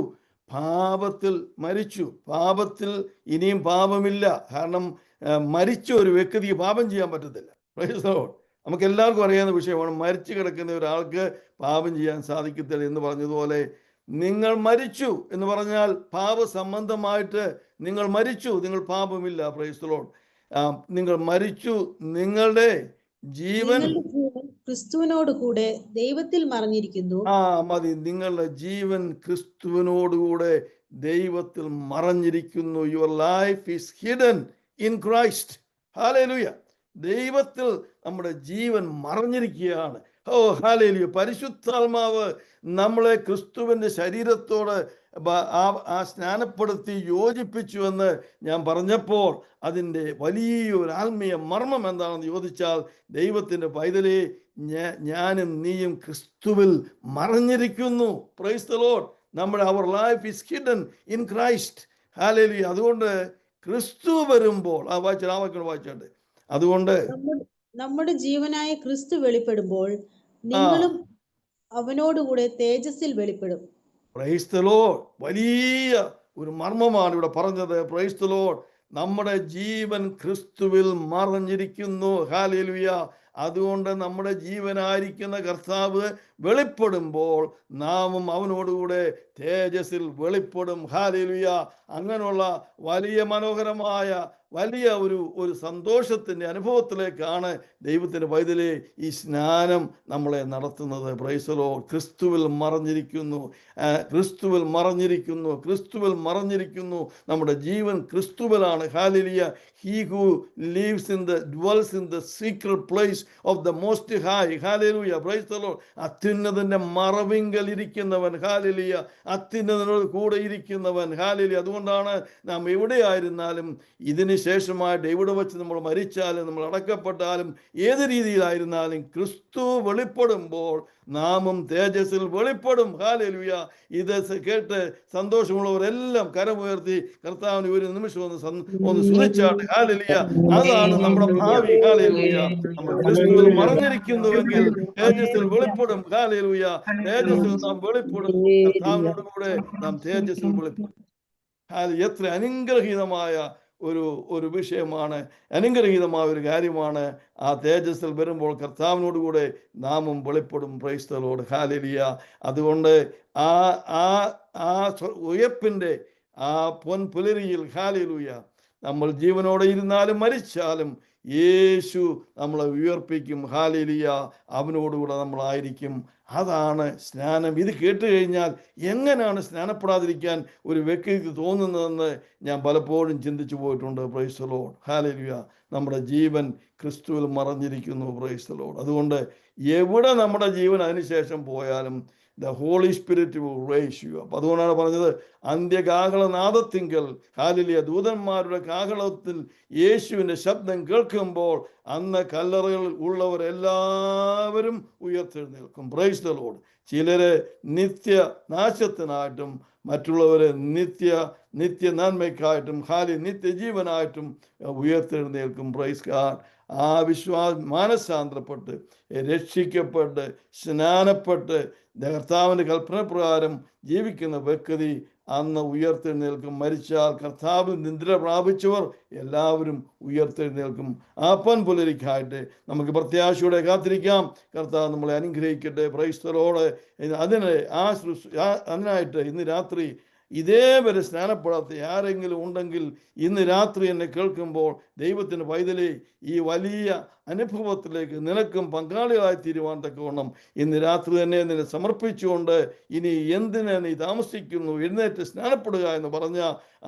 പാപത്തിൽ മരിച്ചു. പാപത്തിൽ ഇനിയും പാപമില്ല. കാരണം മരിച്ച ഒരു വ്യക്തിക്ക് പാപം ചെയ്യാൻ പറ്റത്തില്ല. Price the Lord. നമുക്ക് എല്ലാവർക്കും അറിയാവുന്ന വിഷയമാണ്. മരിച്ചു കിടക്കുന്ന ഒരാൾക്ക് പാപം ചെയ്യാൻ സാധിക്കത്തില്ല എന്ന് പറഞ്ഞതുപോലെ നിങ്ങൾ മരിച്ചു എന്ന് പറഞ്ഞാൽ പാപ സംബന്ധമായിട്ട് നിങ്ങൾ മരിച്ചു. നിങ്ങൾ പാപമില്ല. Price the Lord. നിങ്ങൾ മരിച്ചു. നിങ്ങളുടെ ജീവൻ ക്രിസ്തുവിനോട് കൂടെ ദൈവത്തിൽ മറഞ്ഞിരിക്കുന്നു. മതി. നിങ്ങളുടെ ജീവൻ ക്രിസ്തുവിനോടുകൂടെ ദൈവത്തിൽ മറഞ്ഞിരിക്കുന്നു. Your life is hidden in Christ. ഹല്ലേലൂയ. ദൈവത്തിൽ നമ്മുടെ ജീവൻ മറഞ്ഞിരിക്കുകയാണ്. ഹല്ലേലൂയ. പരിശുദ്ധാത്മാവ് നമ്മളെ ക്രിസ്തുവിന്റെ ശരീരത്തോട് ആ സ്നാനപ്പെടുത്തി യോജിപ്പിച്ചുവെന്ന് ഞാൻ പറഞ്ഞപ്പോൾ അതിൻ്റെ വലിയൊരു ആത്മീയ മർമ്മം എന്താണെന്ന് ചോദിച്ചാൽ, ദൈവത്തിൻ്റെ പൈതലേ, ഞാനും നീയും ക്രിസ്തുവിൽ മറഞ്ഞിരിക്കുന്നു. Price the Lord. നമ്മുടെ our life is hidden in Christ. ഹല്ലേലൂയ. അതുകൊണ്ട് ക്രിസ്തു വരുമ്പോൾ വായിച്ചാണ്ട് അതുകൊണ്ട് നമ്മുടെ ജീവനായ ക്രിസ്തു വെളിപ്പെടുമ്പോൾ നിങ്ങളും അവനോടുകൂടെ തേജസ്സിൽ വെളിപ്പെടും. Praise the Lord. വലിയ ഒരു മർമ്മമാണ് ഇവിടെ പറഞ്ഞത്. Praise the Lord. നമ്മുടെ ജീവൻ ക്രിസ്തുവിൽ മറഞ്ഞിരിക്കുന്നു. ഹല്ലേലൂയ. അതുകൊണ്ട് നമ്മുടെ ജീവനായിരിക്കുന്ന കർത്താവ് വെളിപ്പെടുമ്പോൾ നാമും അവനോടുകൂടെ തേജസ്സിൽ വെളിപ്പെടും. ഹല്ലേലൂയ. അങ്ങനെയുള്ള വലിയ മനോഹരമായ വലിയ ഒരു സന്തോഷത്തിൻ്റെ അനുഭവത്തിലേക്കാണ് ദൈവത്തിൻ്റെ പൈതലേ ഈ സ്നാനം നമ്മളെ നടത്തുന്നത്. Price the Lord. ക്രിസ്തുവിൽ മറഞ്ഞിരിക്കുന്നു. ക്രിസ്തുവിൽ മറഞ്ഞിരിക്കുന്നു. ക്രിസ്തുവിൽ മറഞ്ഞിരിക്കുന്നു. നമ്മുടെ ജീവൻ ക്രിസ്തുവിലാണ്. Hallelujah. He who lives dwells in the secret place of the most high. Hallelujah. Praise the Lord. അത്യുന്നതന്റെ മറവിങ്കൽ ഇരിക്കുന്നവൻ. ഹല്ലേലൂയ. അത്യുന്നതനോട് കൂടെ ഇരിക്കുന്നവൻ. ഹല്ലേലൂയ. അതുകൊണ്ടാണ് നാം എവിടെയായിരുന്നാലും ഇതിന് ശേഷമായിട്ട് എവിടെ വെച്ച് നമ്മൾ മരിച്ചാലും നമ്മൾ അടക്കപ്പെട്ടാലും ഏത് രീതിയിലായിരുന്നാലും ക്രിസ്തു വെളിപ്പെടുമ്പോൾ നാമും തേജസ്സിൽ വെളിപ്പെടും. ഹല്ലേലൂയ. ഇത് കേട്ട് സന്തോഷമുള്ളവരെല്ലാം കരമുയർത്തി കർത്താവിന് ഒരു നിമിഷം ഒന്ന് സ്തുതിച്ചാട്ടെ. ഹല്ലേലൂയ. അതാണ് നമ്മുടെ ഭാവി. ഹല്ലേലൂയ. നമ്മൾ ക്രിസ്തുവിൽ മറഞ്ഞിരിക്കുന്നുവെങ്കിൽ തേജസ്സിൽ വെളിപ്പെടും. ഹല്ലേലൂയ. തേജസ്സിൽ നാം വെളിപ്പെടും. കർത്താവിനോട് കൂടെ നാം തേജസ്സിൽ വെളിപ്പെടും. എത്ര അനുഗ്രഹീതമായ ഒരു വിഷയമാണ്, അനുഗ്രഹീതമായ ഒരു കാര്യമാണ്. ആ തേജസ്സിൽ വരുമ്പോൾ കർത്താവിനോടുകൂടെ നാമും വെളിപ്പെടും. Praise the Lord. ഹല്ലേലൂയ. അതുകൊണ്ട് ആ ഉയർപ്പിൻ്റെ ആ പൊൻപുലരിയിൽ ഹല്ലേലൂയ നമ്മൾ ജീവനോടെ ഇരുന്നാലും മരിച്ചാലും യേശു നമ്മളെ ഉയർപ്പിക്കും. ഹല്ലേലൂയ. അവനോടുകൂടെ നമ്മളായിരിക്കും. അതാണ് സ്നാനം. ഇത് കേട്ട് കഴിഞ്ഞാൽ എങ്ങനെയാണ് സ്നാനപ്പെടാതിരിക്കാൻ ഒരു വ്യക്തിക്ക് തോന്നുന്നതെന്ന് ഞാൻ പലപ്പോഴും ചിന്തിച്ചു പോയിട്ടുണ്ട്. Price the Lord. ഹല്ലേലൂയ. നമ്മുടെ ജീവൻ ക്രിസ്തുവിൽ മറഞ്ഞിരിക്കുന്നു. Price the Lord. അതുകൊണ്ട് എവിടെ നമ്മുടെ ജീവൻ അതിനുശേഷം പോയാലും the Holy Spirit will raise you up. അതുകൊണ്ടാണ് പറഞ്ഞത് അന്ത്യകാഹളനാദത്തിങ്കൽ ഹല്ലേലൂയ ദൂതന്മാരുടെ കാഹളത്തിൽ യേശുവിൻ്റെ ശബ്ദം കേൾക്കുമ്പോൾ അന്ന് കല്ലറകളിൽ ഉള്ളവരെല്ലാവരും ഉയർത്തെഴുന്നേൽക്കും. Praise the Lord. ചിലരെ നിത്യനാശത്തിനായിട്ടും മറ്റുള്ളവരെ നിത്യ നന്മയ്ക്കായിട്ടും നിത്യജീവനായിട്ടും ഉയർത്തെഴുന്നേൽക്കും. Praise God. ആ മാനസാന്തരപ്പെട്ട് രക്ഷിക്കപ്പെട്ട് സ്നാനപ്പെട്ട് കർത്താവിൻ്റെ കൽപ്പന പ്രകാരം ജീവിക്കുന്ന വ്യക്തി അന്ന് ഉയർത്തെഴുന്നേൽക്കും. മരിച്ചാൽ കർത്താവിൽ നിദ്ര പ്രാപിച്ചവർ എല്ലാവരും ഉയർത്തെഴുന്നേൽക്കും. ആ പൊൻപുലരിക്കായിട്ട് നമുക്ക് പ്രത്യാശയോടെ കാത്തിരിക്കാം. കർത്താവ് നമ്മളെ അനുഗ്രഹിക്കട്ടെ. Praise the Lord. അതിനായിട്ട് ഇന്ന് രാത്രി ഇതേവരെ സ്നാനപ്പെടാത്ത ആരെങ്കിലും ഉണ്ടെങ്കിൽ ഇന്ന് രാത്രി എന്നെ കേൾക്കുമ്പോൾ ദൈവത്തിൻ്റെ പൈതലേ, ഈ വലിയ അനുഭവത്തിലേക്ക് നിനക്കും പങ്കാളികളായി തീരുവാൻ തക്കവണ്ണം ഇന്ന് രാത്രി തന്നെ നിന്നെ സമർപ്പിച്ചുകൊണ്ട് ഇനി എന്തിന് നീ താമസിക്കുന്നു, എഴുന്നേറ്റ് സ്നാനപ്പെടുക എന്ന് പറഞ്ഞ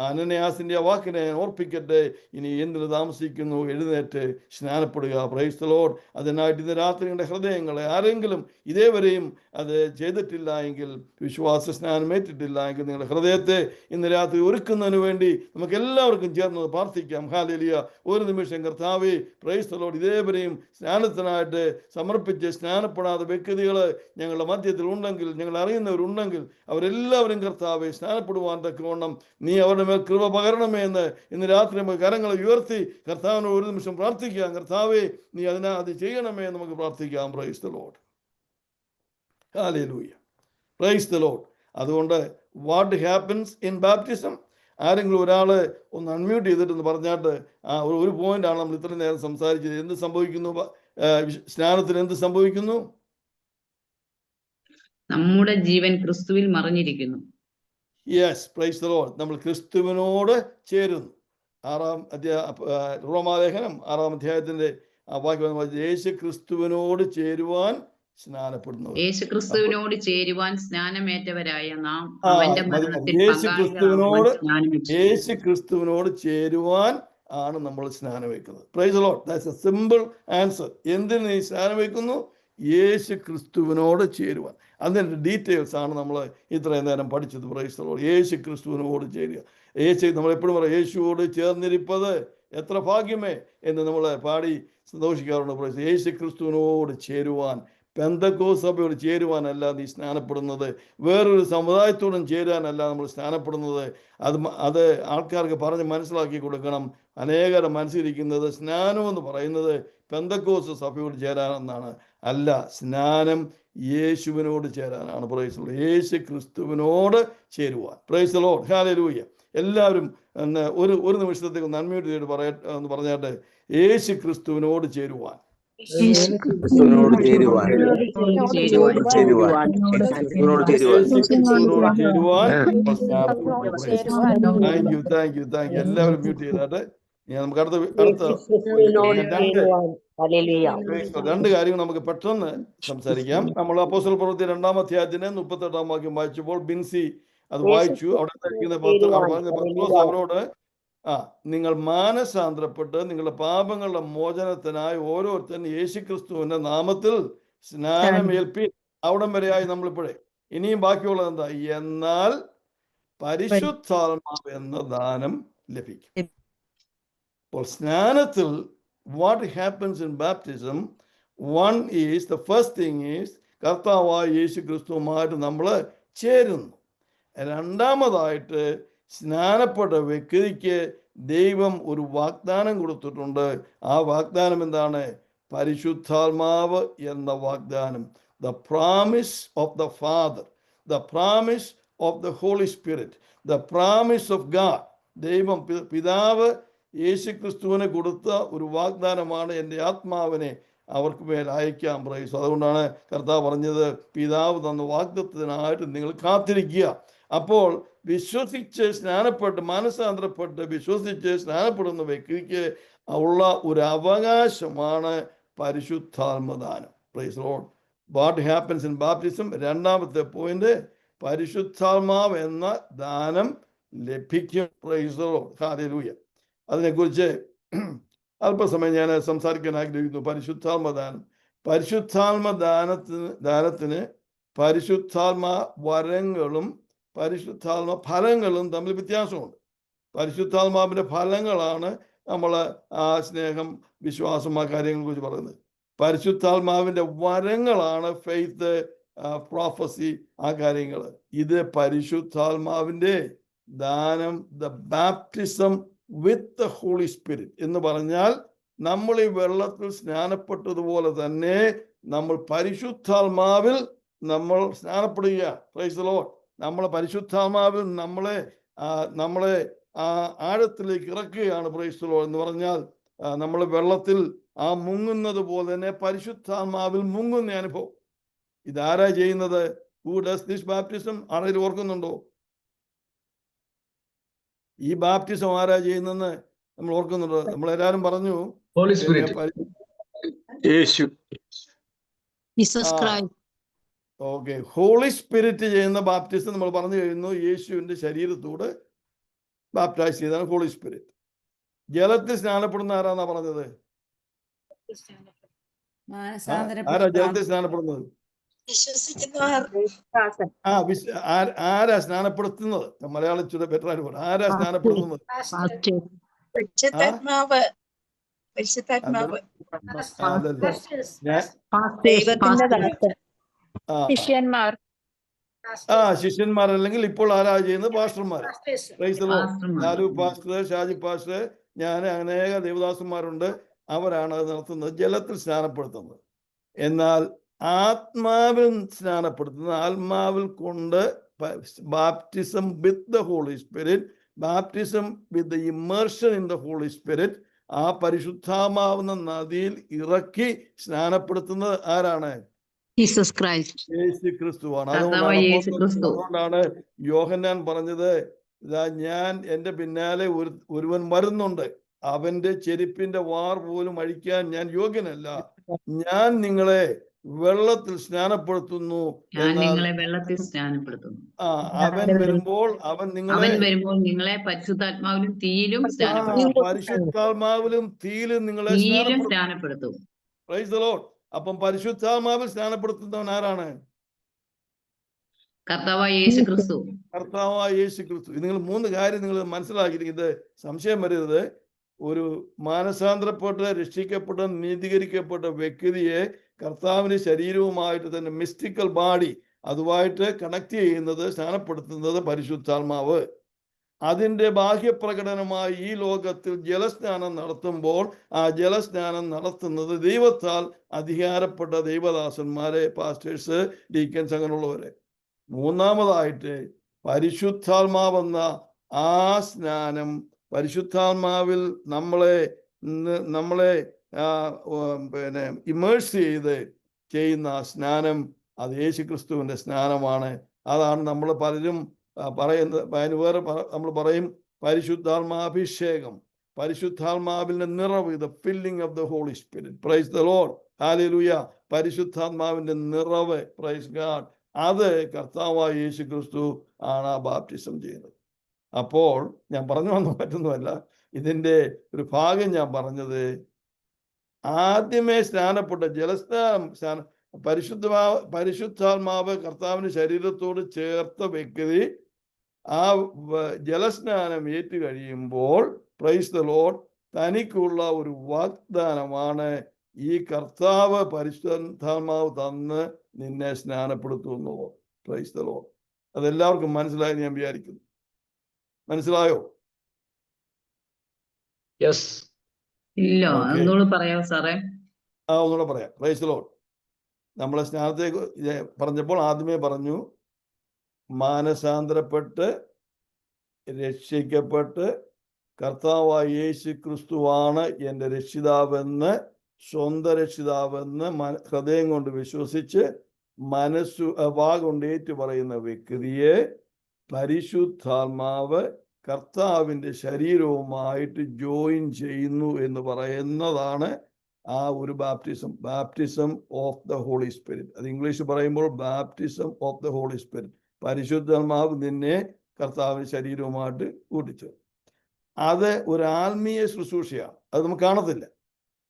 അനന്യാസിൻ്റെ വാക്കിനെ ഞാൻ ഓർപ്പിക്കട്ടെ. ഇനി എന്തിന് താമസിക്കുന്നു, എഴുന്നേറ്റ് സ്നാനപ്പെടുക. Price the Lord. അതിനായിട്ട് ഇന്ന് രാത്രി നിങ്ങളുടെ ഹൃദയങ്ങളെ ആരെങ്കിലും ഇതേവരെയും അത് ചെയ്തിട്ടില്ല എങ്കിൽ, വിശ്വാസ സ്നാനം ഏറ്റിട്ടില്ല എങ്കിൽ, നിങ്ങളുടെ ഹൃദയത്തെ ഇന്ന് രാത്രി ഒരുക്കുന്നതിന് വേണ്ടി നമുക്ക് എല്ലാവർക്കും ചേർന്ന് പ്രാർത്ഥിക്കാം. ഹല്ലേലൂയ. ഒരു നിമിഷം കർത്താവേ, പ്രൈസ് ദി ലോർഡ്, ഇതേ ഏവരെയും സ്നാനത്തിനായിട്ട് സമർപ്പിച്ച് സ്നാനപ്പെടാതെ വ്യക്തികൾ ഞങ്ങളുടെ മധ്യത്തിൽ ഉണ്ടെങ്കിൽ, ഞങ്ങൾ അറിയുന്നവരുണ്ടെങ്കിൽ അവരെല്ലാവരും കർത്താവെ സ്നാനപ്പെടുവാൻ തക്കവണ്ണം നീ അവരുടെ മേൽ കൃപ പകരണമേ എന്ന് ഇന്ന് രാത്രി നമുക്ക് കരങ്ങളെ ഉയർത്തി കർത്താവിനോട് ഒരു നിമിഷം പ്രാർത്ഥിക്കാം. കർത്താവെ നീ അത് ചെയ്യണമേ എന്ന് നമുക്ക് പ്രാർത്ഥിക്കാം. Price the Lord. ഹല്ലേലൂയ. Praise the Lord. അതുകൊണ്ട് വാട്ട് ഹാപ്പൻസ് ഇൻ ബാപ്റ്റിസം? ആരെങ്കിലും ഒരാൾ ഒന്ന് അൺമ്യൂട്ട് ചെയ്തിട്ടെന്ന് പറഞ്ഞാട്ട് ഒരു പോയിന്റാണ് നമ്മൾ ഇത്രയും നേരം സംസാരിച്ചത്. എന്ത് സംഭവിക്കുന്നു? സ്നാനത്തിന് എന്ത് സംഭവിക്കുന്നു? നമ്മുടെ ജീവൻ ക്രിസ്തുവിൽ മറഞ്ഞിരിക്കുന്നു. Yes, praise the Lord. നമ്മൾ ക്രിസ്തുവിനോട് ചേരുന്നു. റോമാലേഖനം 6-ാം അധ്യായത്തിന്റെ വാക്യം, യേശു ക്രിസ്തുവിനോട് ചേരുവാൻ സ്നാനപ്പെടുന്നവർ. യേശു ക്രിസ്തുവിനോട് ചേരുവാൻ സ്നാനമേറ്റവരായ നാം യേശു ക്രിസ്തുവിനോട് ചേരുവാൻ ആണ് നമ്മൾ സ്നാനം വയ്ക്കുന്നത്. Price the Lord. That's A simple answer. എന്തിന് നീ സ്നാനം വയ്ക്കുന്നു? യേശു ക്രിസ്തുവിനോട് ചേരുവാൻ. അതിൻ്റെ ഡീറ്റെയിൽസ് ആണ് നമ്മൾ ഇത്രയും നേരം പഠിച്ചത്. Price the Lord. യേശു ക്രിസ്തുവിനോട് ചേരുക. നമ്മൾ എപ്പോഴും പറയാം, യേശുവോട് ചേർന്നിരിപ്പത് എത്ര ഭാഗ്യമേ എന്ന് നമ്മൾ പാടി സന്തോഷിക്കാറുണ്ട്. പ്രൈസ്. യേശു ക്രിസ്തുവിനോട് ചേരുവാൻ, പെന്തക്കോസ്ത് സഭയോട് ചേരുവാനല്ല നീ സ്നാനപ്പെടുന്നത്, വേറൊരു സമുദായത്തോടും ചേരാനല്ല നമ്മൾ സ്നാനപ്പെടുന്നത്. അത് ആൾക്കാർക്ക് പറഞ്ഞ് മനസ്സിലാക്കി കൊടുക്കണം. അനേകരെ മനസ്സിലിരിക്കുന്നത് സ്നാനം എന്ന് പറയുന്നത് പെന്തക്കോസ്ത് സഭയോട് ചേരാനെന്നാണ്. അല്ല, സ്നാനം യേശുവിനോട് ചേരാനാണ്. Praise the Lord. യേശു ക്രിസ്തുവിനോട് ചേരുവാൻ. Praise the Lord. ഹല്ലേലൂയ. എല്ലാവരും ഒരു നിമിഷത്തേക്ക് ഒന്ന് അൺമ്യൂട്ട് ചെയ്ത് എന്ന് പറഞ്ഞാട്ട്, യേശു ക്രിസ്തുവിനോട് ചേരുവാൻ. ക്രിസ്തുവിനോട് ചേരുവാൻ. Thank you. എല്ലാവരും മ്യൂട്ട് ചെയ്താട്ട് നമുക്ക് അടുത്ത രണ്ട് കാര്യങ്ങൾ നമുക്ക് പെട്ടെന്ന് സംസാരിക്കാം. നമ്മൾ അപ്പോസ്തല പ്രവൃത്തി 2-ാം അധ്യായത്തിന് 38-ാം വാക്യം വായിച്ചപ്പോൾ ബിൻസി അത് വായിച്ചു. അവിടെ പത്രോസ് അവരോട് നിങ്ങൾ മാനസാന്തരപ്പെട്ട് നിങ്ങളുടെ പാപങ്ങളുടെ മോചനത്തിനായി ഓരോരുത്തൻ യേശുക്രിസ്തുവിന്റെ നാമത്തിൽ സ്നാനമേൽപ്പി. അവിടം വരെയായി നമ്മളിപ്പോഴേ. ഇനിയും ബാക്കിയുള്ളത് എന്താ? എന്നാൽ പരിശുദ്ധാത്മാവ് എന്ന ദാനം ലഭിക്കും. അപ്പോൾ സ്നാനത്തിൽ what happens in baptism, one is the first thing is കർത്താവായ യേശു ക്രിസ്തുവുമായിട്ട് നമ്മൾ ചേരുന്നു. രണ്ടാമതായിട്ട് സ്നാനപ്പെട്ട വ്യക്തിക്ക് ദൈവം ഒരു വാഗ്ദാനം കൊടുത്തിട്ടുണ്ട്. ആ വാഗ്ദാനം എന്താണ്? പരിശുദ്ധാത്മാവ് എന്ന വാഗ്ദാനം. The promise of the Father, the promise of the Holy Spirit, the promise of God. ദൈവം പിതാവ് യേശു ക്രിസ്തുവിനെ കൊടുത്ത ഒരു വാഗ്ദാനമാണ്, എൻ്റെ ആത്മാവിനെ അവർക്ക് മേൽ അയക്കാം. പ്രൈസ്. അതുകൊണ്ടാണ് കർത്താവ് പറഞ്ഞത്, പിതാവ് തന്ന വാഗ്ദത്തത്തിനായിട്ട് നിങ്ങൾ കാത്തിരിക്കുക. അപ്പോൾ വിശ്വസിച്ച് സ്നാനപ്പെട്ട് മാനസാന്തരപ്പെട്ട് വിശ്വസിച്ച് സ്നാനപ്പെടുന്ന വ്യക്തിക്ക് ഉള്ള ഒരു അവകാശമാണ് പരിശുദ്ധാത്മദാനം. Praise Lord. What happens in baptism? രണ്ടാമത്തെ പോയിന്റ്, പരിശുദ്ധാത്മാവ് എന്ന ദാനം ലഭിക്കും. Praise Lord. ഹല്ലേലൂയ. അതിനെക്കുറിച്ച് അല്പസമയം ഞാൻ സംസാരിക്കാൻ ആഗ്രഹിക്കുന്നു. പരിശുദ്ധാത്മദാനത്തിന് പരിശുദ്ധാത്മ വരങ്ങളും പരിശുദ്ധാത്മ ഫലങ്ങളും തമ്മിൽ വ്യത്യാസമുണ്ട്. പരിശുദ്ധാത്മാവിൻ്റെ ഫലങ്ങളാണ് നമ്മൾ സ്നേഹം, വിശ്വാസം, ആ കാര്യങ്ങളെ കുറിച്ച് പറയുന്നത്. പരിശുദ്ധാത്മാവിൻ്റെ വരങ്ങളാണ് ഫെയ്ത്ത്, പ്രോഫസി, ആ കാര്യങ്ങൾ. ഇത് പരിശുദ്ധാത്മാവിൻ്റെ ദാനം, the baptism with the Holy Spirit എന്ന് പറഞ്ഞാൽ, നമ്മൾ ഈ വെള്ളത്തിൽ സ്നാനപ്പെട്ടതുപോലെ തന്നെ നമ്മൾ പരിശുദ്ധാത്മാവിൽ നമ്മൾ സ്നാനപ്പെടുക. Price the Lord. നമ്മളെ പരിശുദ്ധാത്മാവിൽ നമ്മളെ ആഴത്തിലേക്ക് ഇറക്കുകയാണ്. Price the Lord. എന്ന് പറഞ്ഞാൽ നമ്മൾ വെള്ളത്തിൽ മുങ്ങുന്നത് പോലെ തന്നെ പരിശുദ്ധാത്മാവിൽ മുങ്ങുന്ന അനുഭവം. ഇതാരാ ചെയ്യുന്നത്? Who does this baptism? ആരെങ്കിലും ഓർക്കുന്നുണ്ടോ? ഈ ബാപ്റ്റിസം ആരാ ചെയ്യുന്നെന്ന് നമ്മൾ ഓർക്കുന്നുണ്ടോ? നമ്മളെല്ലാരും പറഞ്ഞു ഓക്കെ. ഹോളി സ്പിരിറ്റ് ചെയ്യുന്ന ബാപ്റ്റിസം നമ്മൾ പറഞ്ഞു കഴിഞ്ഞു. യേശുവിന്റെ ശരീരത്തോട് ബാപ്റ്റൈസ് ചെയ്താണ് ഹോളി സ്പിരിറ്റ്. ജലത്തിൽ സ്നാനപ്പെടുന്ന ആരാന്നാ പറഞ്ഞത്? ആരാ ജലത്തിൽ സ്നാനപ്പെടുന്നത്? ആരാ സ്നാനപ്പെടുത്തുന്നത്? മലയാളം ചുരുക്കം ബെറ്റർ ആയിട്ട് പറയാം. ആരാ സ്നാനപ്പെടുത്തുന്നത്? പരിശുദ്ധാത്മാവ്. അതല്ല ഞാൻ ദൈവത്തിന്റെ ദാസൻ. ആ ശിഷ്യന്മാർ. ശിഷ്യന്മാർ അല്ലെങ്കിൽ ഇപ്പോൾ ആരാ ചെയ്യുന്നത്? പാസ്റ്റർമാർ. പാസ്റ്റർമാർ. ലാലു പാസ്റ്റർ, ഷാജി പാസ്റ്റർ, ഞാൻ അനേക ദേവദാസന്മാരുണ്ട്. അവരാണ് അത് നടത്തുന്നത്, ജലത്തിൽ സ്നാനപ്പെടുത്തുന്നത്. എന്നാൽ ആത്മാവിൽ സ്നാനപ്പെടുത്തുന്നത്, ആത്മാവിൽ കൊണ്ട് baptism with the Holy Spirit, baptism with the immersion in the Holy Spirit, ആ പരിശുദ്ധാത്മാവുന്ന നദിയിൽ ഇറക്കി സ്നാനപ്പെടുത്തുന്നത് ആരാണ്? Jesus Christ. യേശു ക്രിസ്തുവാണ്. യേശുക്രിസ്തു. അതുകൊണ്ടാണ് യോഹന്നാൻ പറഞ്ഞത്, ഇതാ ഞാൻ എൻ്റെ പിന്നാലെ ഒരുവൻ വരുന്നുണ്ട്, അവന്റെ ചെരുപ്പിന്റെ വാർ പോലും അഴിക്കാൻ ഞാൻ യോഗ്യനല്ല, ഞാൻ നിങ്ങളെ വെള്ളത്തിൽ സ്നാനപ്പെടുത്തുന്നു, വെള്ളത്തിൽ സ്നാനപ്പെടുത്തുന്നു. അവൻ വരുമ്പോൾ നിങ്ങളെ പരിശുദ്ധാത്മാവിലും തീയിലും പരിശുദ്ധാത്മാവിലും തീയിലും നിങ്ങളെ സ്നാനപ്പെടുത്തും. Price the Lord. അപ്പം പരിശുദ്ധാത്മാവിൽ സ്നാനപ്പെടുത്തുന്നവൻ ആരാണ്? കർത്താവായ യേശു ക്രിസ്തു. കർത്താവായ യേശു ക്രിസ്തു. നിങ്ങൾ 3 കാര്യം നിങ്ങൾ മനസ്സിലാക്കിയിരിക്കുന്നത്, സംശയം വരരുത്. ഒരു മാനസാന്തരപ്പെട്ട് രക്ഷിക്കപ്പെട്ട നീതീകരിക്കപ്പെട്ട വ്യക്തിയെ കർത്താവിന്റെ ശരീരവുമായിട്ട് തന്നെ മിസ്റ്റിക്കൽ ബാഡി അതുമായിട്ട് കണക്ട് ചെയ്യുന്നത്, സ്നാനപ്പെടുത്തുന്നത് പരിശുദ്ധാത്മാവ്. അതിൻ്റെ ബാഹ്യപ്രകടനമായി ഈ ലോകത്തിൽ ജലസ്നാനം നടത്തുമ്പോൾ ആ ജലസ്നാനം നടത്തുന്നത് ദൈവത്താൽ അധികാരപ്പെട്ട ദൈവദാസന്മാരെ, പാസ്റ്റേഴ്സ്, ഡീക്കൻസ്, അങ്ങനെയുള്ളവരെ. മൂന്നാമതായിട്ട് പരിശുദ്ധാത്മാവെന്ന ആ സ്നാനം, പരിശുദ്ധാത്മാവിൽ നമ്മളെ ഇമേഴ്സ് ചെയ്ത് ചെയ്യുന്ന സ്നാനം, അത് യേശു ക്രിസ്തുവിൻ്റെ സ്നാനമാണ്. അതാണ് നമ്മൾ പലരും പറയുന്നത്. അതിന് വേറെ നമ്മൾ പറയും പരിശുദ്ധാത്മാഭിഷേകം, പരിശുദ്ധാത്മാവിന്റെ നിറവ്, the filling of the Holy Spirit. Praise the Lord. Hallelujah. പരിശുദ്ധാത്മാവിന്റെ നിറവ്, പ്രൈസ് ഗാഡ്, അത് കർത്താവായ യേശു ക്രിസ്തു ആണ് ആ ബാപ്റ്റിസം ചെയ്യുന്നത്. അപ്പോൾ ഞാൻ പറഞ്ഞു വന്ന പറ്റുന്നതല്ല, ഇതിൻ്റെ ഒരു ഭാഗം ഞാൻ പറഞ്ഞത്, ആദ്യമേ സ്നാനപ്പെട്ട ജലസ്നാനം പരിശുദ്ധാത്മാവ് കർത്താവിന്റെ ശരീരത്തോട് ചേർത്ത വ്യക്തി ആ ജലസ്നാനം ഏറ്റു കഴിയുമ്പോൾ, പ്രൈസ് ദ ലോർഡ്, തനിക്കുള്ള ഒരു വാഗ്ദാനമാണ്, ഈ കർത്താവ് പരിശുദ്ധാത്മാവ് തന്ന് നിന്നെ സ്നാനപ്പെടുത്തുന്നു. Price the Lord. അതെല്ലാവർക്കും മനസ്സിലായി ഞാൻ വിചാരിക്കുന്നു. മനസ്സിലായോ? ഇല്ല, ഒന്നുകൂടെ പറയാമോ സാറേ? ഒന്നുകൂടെ പറയാം. Price the Lord. നമ്മളെ സ്നാനത്തെ പറഞ്ഞപ്പോൾ ആദ്യമേ പറഞ്ഞു, മാനസാന്തരപ്പെട്ട് രക്ഷിക്കപ്പെട്ട് കർത്താവായ യേശു ക്രിസ്തുവാണ് എൻ്റെ രക്ഷിതാവെന്ന്, സ്വന്തം രക്ഷിതാവെന്ന് ഹൃദയം കൊണ്ട് വിശ്വസിച്ച് വാ കൊണ്ട് ഏറ്റു പറയുന്ന വ്യക്തിയെ പരിശുദ്ധാത്മാവ് കർത്താവിൻ്റെ ശരീരവുമായിട്ട് ജോയിൻ ചെയ്യുന്നു എന്ന് പറയുന്നതാണ് ആ ഒരു baptism of the Holy Spirit. അത് ഇംഗ്ലീഷ് പറയുമ്പോൾ baptism of the Holy Spirit. പരിശുദ്ധാത്മാവ് നിന്നെ കർത്താവിന്റെ ശരീരവുമായിട്ട് കൂട്ടിച്ചു. അത് ഒരു ആത്മീയ ശുശ്രൂഷയാണ്, അത് നമുക്ക് കാണത്തില്ല.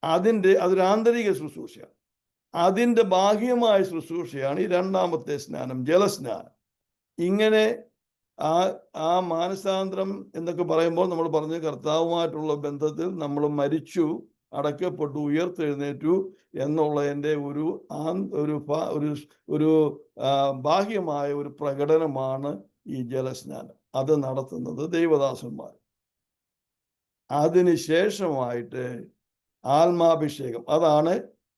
അതൊരു ആന്തരിക ശുശ്രൂഷയാണ്. അതിൻ്റെ ബാഹ്യമായ ശുശ്രൂഷയാണ് ഈ രണ്ടാമത്തെ സ്നാനം, ജലസ്നാനം. ഇങ്ങനെ ആ മാനസാന്തരം എന്നൊക്കെ പറയുമ്പോൾ നമ്മൾ പറഞ്ഞു, കർത്താവുമായിട്ടുള്ള ബന്ധത്തിൽ നമ്മൾ മരിച്ചു, അടക്കപ്പെട്ടു, ഉയർത്തെഴുന്നേറ്റു എന്നുള്ളതിൻ്റെ ഒരു ബാഹ്യമായ ഒരു പ്രകടനമാണ് ഈ ജലസ്നാനം. അത് നടത്തുന്നത് ദൈവദാസന്മാർ. അതിനുശേഷമായിട്ട് ആത്മാഭിഷേകം, അതാണ്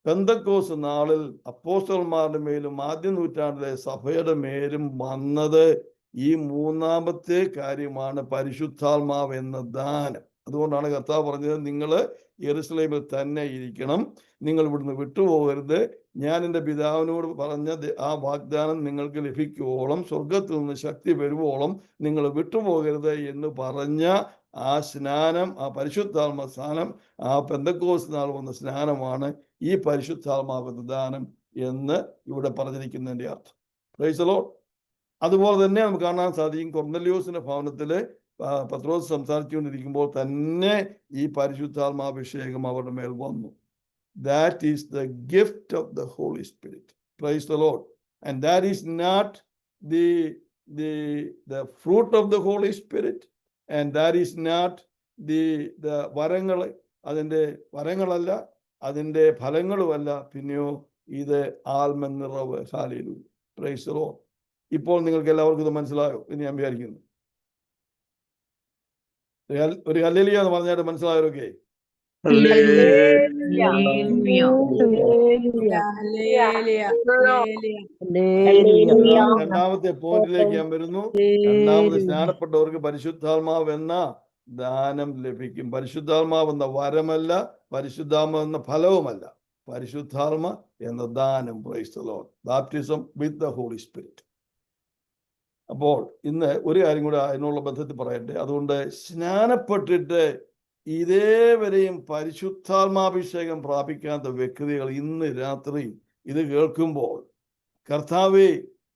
പെന്തക്കോസ്ത് നാളിൽ അപ്പോസ്തലന്മാരുടെ മേലും ആദ്യ നൂറ്റാണ്ടിലെ സഭയുടെ മേലും വന്നത്. ഈ മൂന്നാമത്തെ കാര്യമാണ് പരിശുദ്ധാത്മാവ് എന്ന ദാനം. അതുകൊണ്ടാണ് കർത്താവ് പറഞ്ഞത്, നിങ്ങൾ യെരുശലേമിൽ തന്നെ ഇരിക്കണം, നിങ്ങൾ ഇവിടുന്ന് വിട്ടുപോകരുത്, ഞാൻ എൻ്റെ പിതാവിനോട് പറഞ്ഞ ആ വാഗ്ദാനം നിങ്ങൾക്ക് ലഭിക്കുവോളം, സ്വർഗത്തിൽ നിന്ന് ശക്തി വരുവോളം നിങ്ങൾ വിട്ടുപോകരുത് എന്ന് പറഞ്ഞ ആ സ്നാനം, ആ പരിശുദ്ധാത്മ സ്നാനം, ആ പെന്തക്കോസ്ത് നാൾ വന്ന സ്നാനമാണ് ഈ പരിശുദ്ധാത്മാവ് ദാനം എന്ന് ഇവിടെ പറഞ്ഞിരിക്കുന്നതിൻ്റെ അർത്ഥം. Price the Lord. അതുപോലെ തന്നെ നമുക്ക് കാണാൻ സാധിക്കും, കൊർന്നല്യോസിന്റെ ഭവനത്തില് പത്രോസ് സംസാരിച്ചുകൊണ്ടിരിക്കുമ്പോൾ തന്നെ ഈ പരിശുദ്ധാത്മാഭിഷേകം അവരുടെ മേൽ വന്നു. That is the gift of the Holy Spirit. Praise the Lord. And that is not the fruit of the Holy Spirit, and that is not the വരങ്ങൾ, അതിൻ്റെ വരങ്ങളല്ല, അതിൻ്റെ ഫലങ്ങളുമല്ല, പിന്നെയോ ഇത് ആത്മനിറവ്. ഹല്ലേലൂയ, പ്രൈസ് ദി ലോർഡ്. ഇപ്പോൾ നിങ്ങൾക്ക് എല്ലാവർക്കും ഇത് മനസ്സിലായോ എന്ന് ഞാൻ വിചാരിക്കുന്നു. ഒരു ഹല്ലേലൂയ എന്ന് പറഞ്ഞായിട്ട് മനസ്സിലായവരൊക്കെ? രണ്ടാമത്തെ പോയിന്റിലേക്ക് ഞാൻ വരുന്നു. രണ്ടാമത് സ്നാനപ്പെട്ടവർക്ക് പരിശുദ്ധാത്മാവ് എന്ന ദാനം ലഭിക്കും. പരിശുദ്ധാത്മാവ് എന്ന വരമല്ല, പരിശുദ്ധാത്മ എന്ന ഫലവുമല്ല, പരിശുദ്ധാത്മ എന്ന ദാനം. Praise the Lord. Baptism with the Holy Spirit. അപ്പോൾ ഇന്ന് ഒരു കാര്യം കൂടെ അതിനുള്ള ബന്ധത്തിൽ പറയട്ടെ. അതുകൊണ്ട് സ്നാനപ്പെട്ടിട്ട് ഇതേവരെയും പരിശുദ്ധാത്മാഭിഷേകം പ്രാപിക്കാത്ത വ്യക്തികൾ ഇന്ന് രാത്രി ഇത് കേൾക്കുമ്പോൾ, കർത്താവേ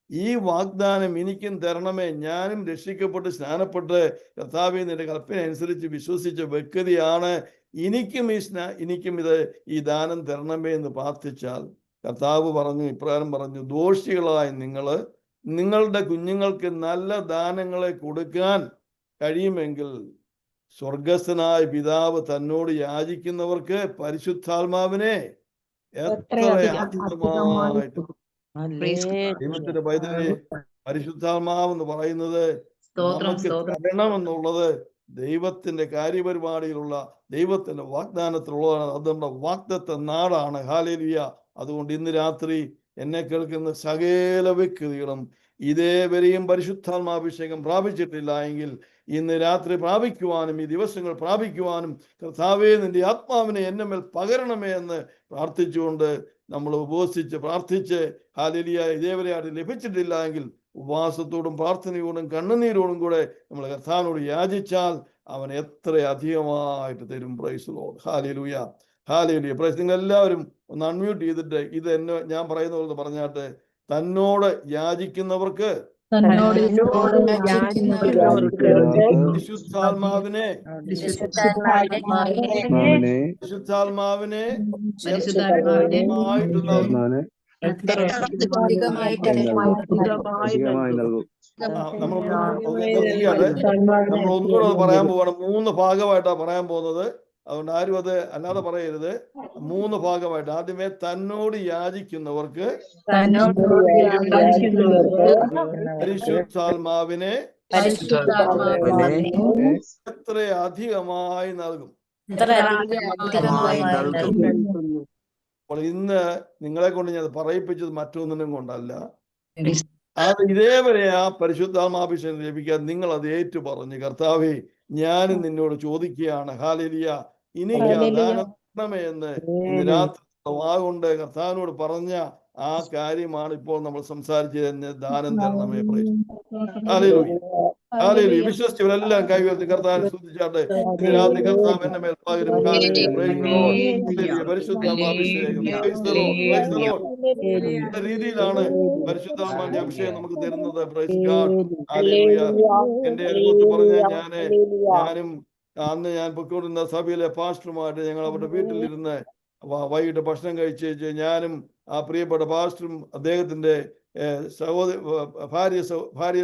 ഈ വാഗ്ദാനം എനിക്കും തരണമേ, ഞാനും രക്ഷിക്കപ്പെട്ട് സ്നാനപ്പെട്ട് കർത്താവേ നിന്റെ കൽപ്പന അനുസരിച്ച് വിശ്വസിച്ച വ്യക്തിയാണ്, എനിക്കും ഈ ദാനം തരണമേ എന്ന് പ്രാർത്ഥിച്ചാൽ, കർത്താവ് പറഞ്ഞു, ഇപ്രകാരം പറഞ്ഞു, ദോഷികളായ നിങ്ങളുടെ കുഞ്ഞുങ്ങൾക്ക് നല്ല ദാനങ്ങളെ കൊടുക്കാൻ കഴിയുമെങ്കിൽ സ്വർഗസ്ഥനായ പിതാവ് തന്നോട് യാചിക്കുന്നവർക്ക് പരിശുദ്ധാത്മാവിനെ എത്ര അധികമായിട്ട്. ദൈവത്തിന്റെ പൈതലെ, പരിശുദ്ധാത്മാവ് എന്ന് പറയുന്നത് നമുക്ക് തരണമെന്നുള്ളത് ദൈവത്തിന്റെ കാര്യപരിപാടിയിലുള്ള, ദൈവത്തിന്റെ വാഗ്ദാനത്തിലുള്ളതാണ്. അത് നമ്മുടെ വാഗ്ദത്ത നാടാണ്. ഹല്ലേലൂയ. അതുകൊണ്ട് ഇന്ന് രാത്രി എന്നെ കേൾക്കുന്ന സകല വ്യക്തികളും ഇതേവരെയും പരിശുദ്ധാത്മാഭിഷേകം പ്രാപിച്ചിട്ടില്ല എങ്കിൽ ഇന്ന് രാത്രി പ്രാപിക്കുവാനും ഈ ദിവസങ്ങൾ പ്രാപിക്കുവാനും കർത്താവേ നിന്റെ ആത്മാവിനെ എന്നെ മേൽ പകരണമേ എന്ന് പ്രാർത്ഥിച്ചുകൊണ്ട് നമ്മൾ ഉപവസിച്ച് പ്രാർത്ഥിച്ച് ഹല്ലേലൂയ ഇതേവരെ ആരും ലഭിച്ചിട്ടില്ല എങ്കിൽ ഉപവാസത്തോടും പ്രാർത്ഥനയോടും കണ്ണുനീരോടും കൂടെ നമ്മൾ കർത്താവിനോട് യാചിച്ചാൽ അവൻ എത്ര അധികമായിട്ട് തരും. Praise the Lord. Hallelujah, hallelujah. Praise. നിങ്ങൾ എല്ലാവരും ഒന്ന് അൺമ്യൂട്ട് ചെയ്തിട്ട് ഇത് എന്നെ ഞാൻ പറയുന്ന പോലെ പറഞ്ഞാട്ട്, തന്നോട് യാചിക്കുന്നവർക്ക് പരിശുദ്ധാത്മാവിനെ നമ്മൾ ഒന്നുകൂടെ പറയാൻ പോവാണ്. 3 ഭാഗമായിട്ടാണ് പറയാൻ പോകുന്നത്. അതുകൊണ്ട് ആരും അത് അല്ലാതെ പറയരുത്. 3 ഭാഗമായിട്ട്. ആദ്യമേ തന്നോട് യാചിക്കുന്നവർക്ക് പരിശുദ്ധാത്മാവിനെ എത്ര അധികമായി നൽകും. അപ്പോൾ ഇന്ന് നിങ്ങളെ കൊണ്ട് ഞാൻ പറയിപ്പിച്ചത് മറ്റൊന്നിനും കൊണ്ടല്ല. അത് ഇതേവരെ ആ പരിശുദ്ധാത്മാഭിഷേകം ലഭിക്കാൻ നിങ്ങൾ അത് ഏറ്റു പറഞ്ഞു, കർത്താവേ ഞാനും നിന്നോട് ചോദിക്കുകയാണ്, ഹല്ലേലൂയ എനിക്ക് ആ ദാനം തരണമേ എന്ന് ഇന്ന് രാത്രി വാഗുകൊണ്ട് കർത്താവിനോട് പറഞ്ഞ ആ കാര്യമാണ് ഇപ്പോൾ നമ്മൾ സംസാരിച്ചത്. ദാനം തരണമേ. Hallelujah, hallelujah. വിശ്വസിച്ചവരെല്ലാം കൈവരുത്തി കർത്താവിനെ സ്തുതിച്ചാട്ടെ. ഇന്ന് രാത്രി കർത്താവ് എന്നെ മേൽ പകരും. പരിശുദ്ധാത്മാഭിഷേകം രീതിയിലാണ് പരിശുദ്ധാത്മാവിന്റെ അഭിഷേകം നമുക്ക് തരുന്നത്. Praise God. ഹല്ലേലൂയ. എന്റെ അനുഭവത്തിൽ പറഞ്ഞ ഞാനും അന്ന് ഞാൻ പൊയ്ക്കൊണ്ടിരുന്ന സഭയിലെ പാസ്റ്ററുമായിട്ട് ഞങ്ങൾ അവരുടെ വീട്ടിലിരുന്ന് വൈകിട്ട് ഭക്ഷണം കഴിച്ച് ഞാനും ആ പ്രിയപ്പെട്ട പാസ്റ്ററും അദ്ദേഹത്തിന്റെ ഭാര്യ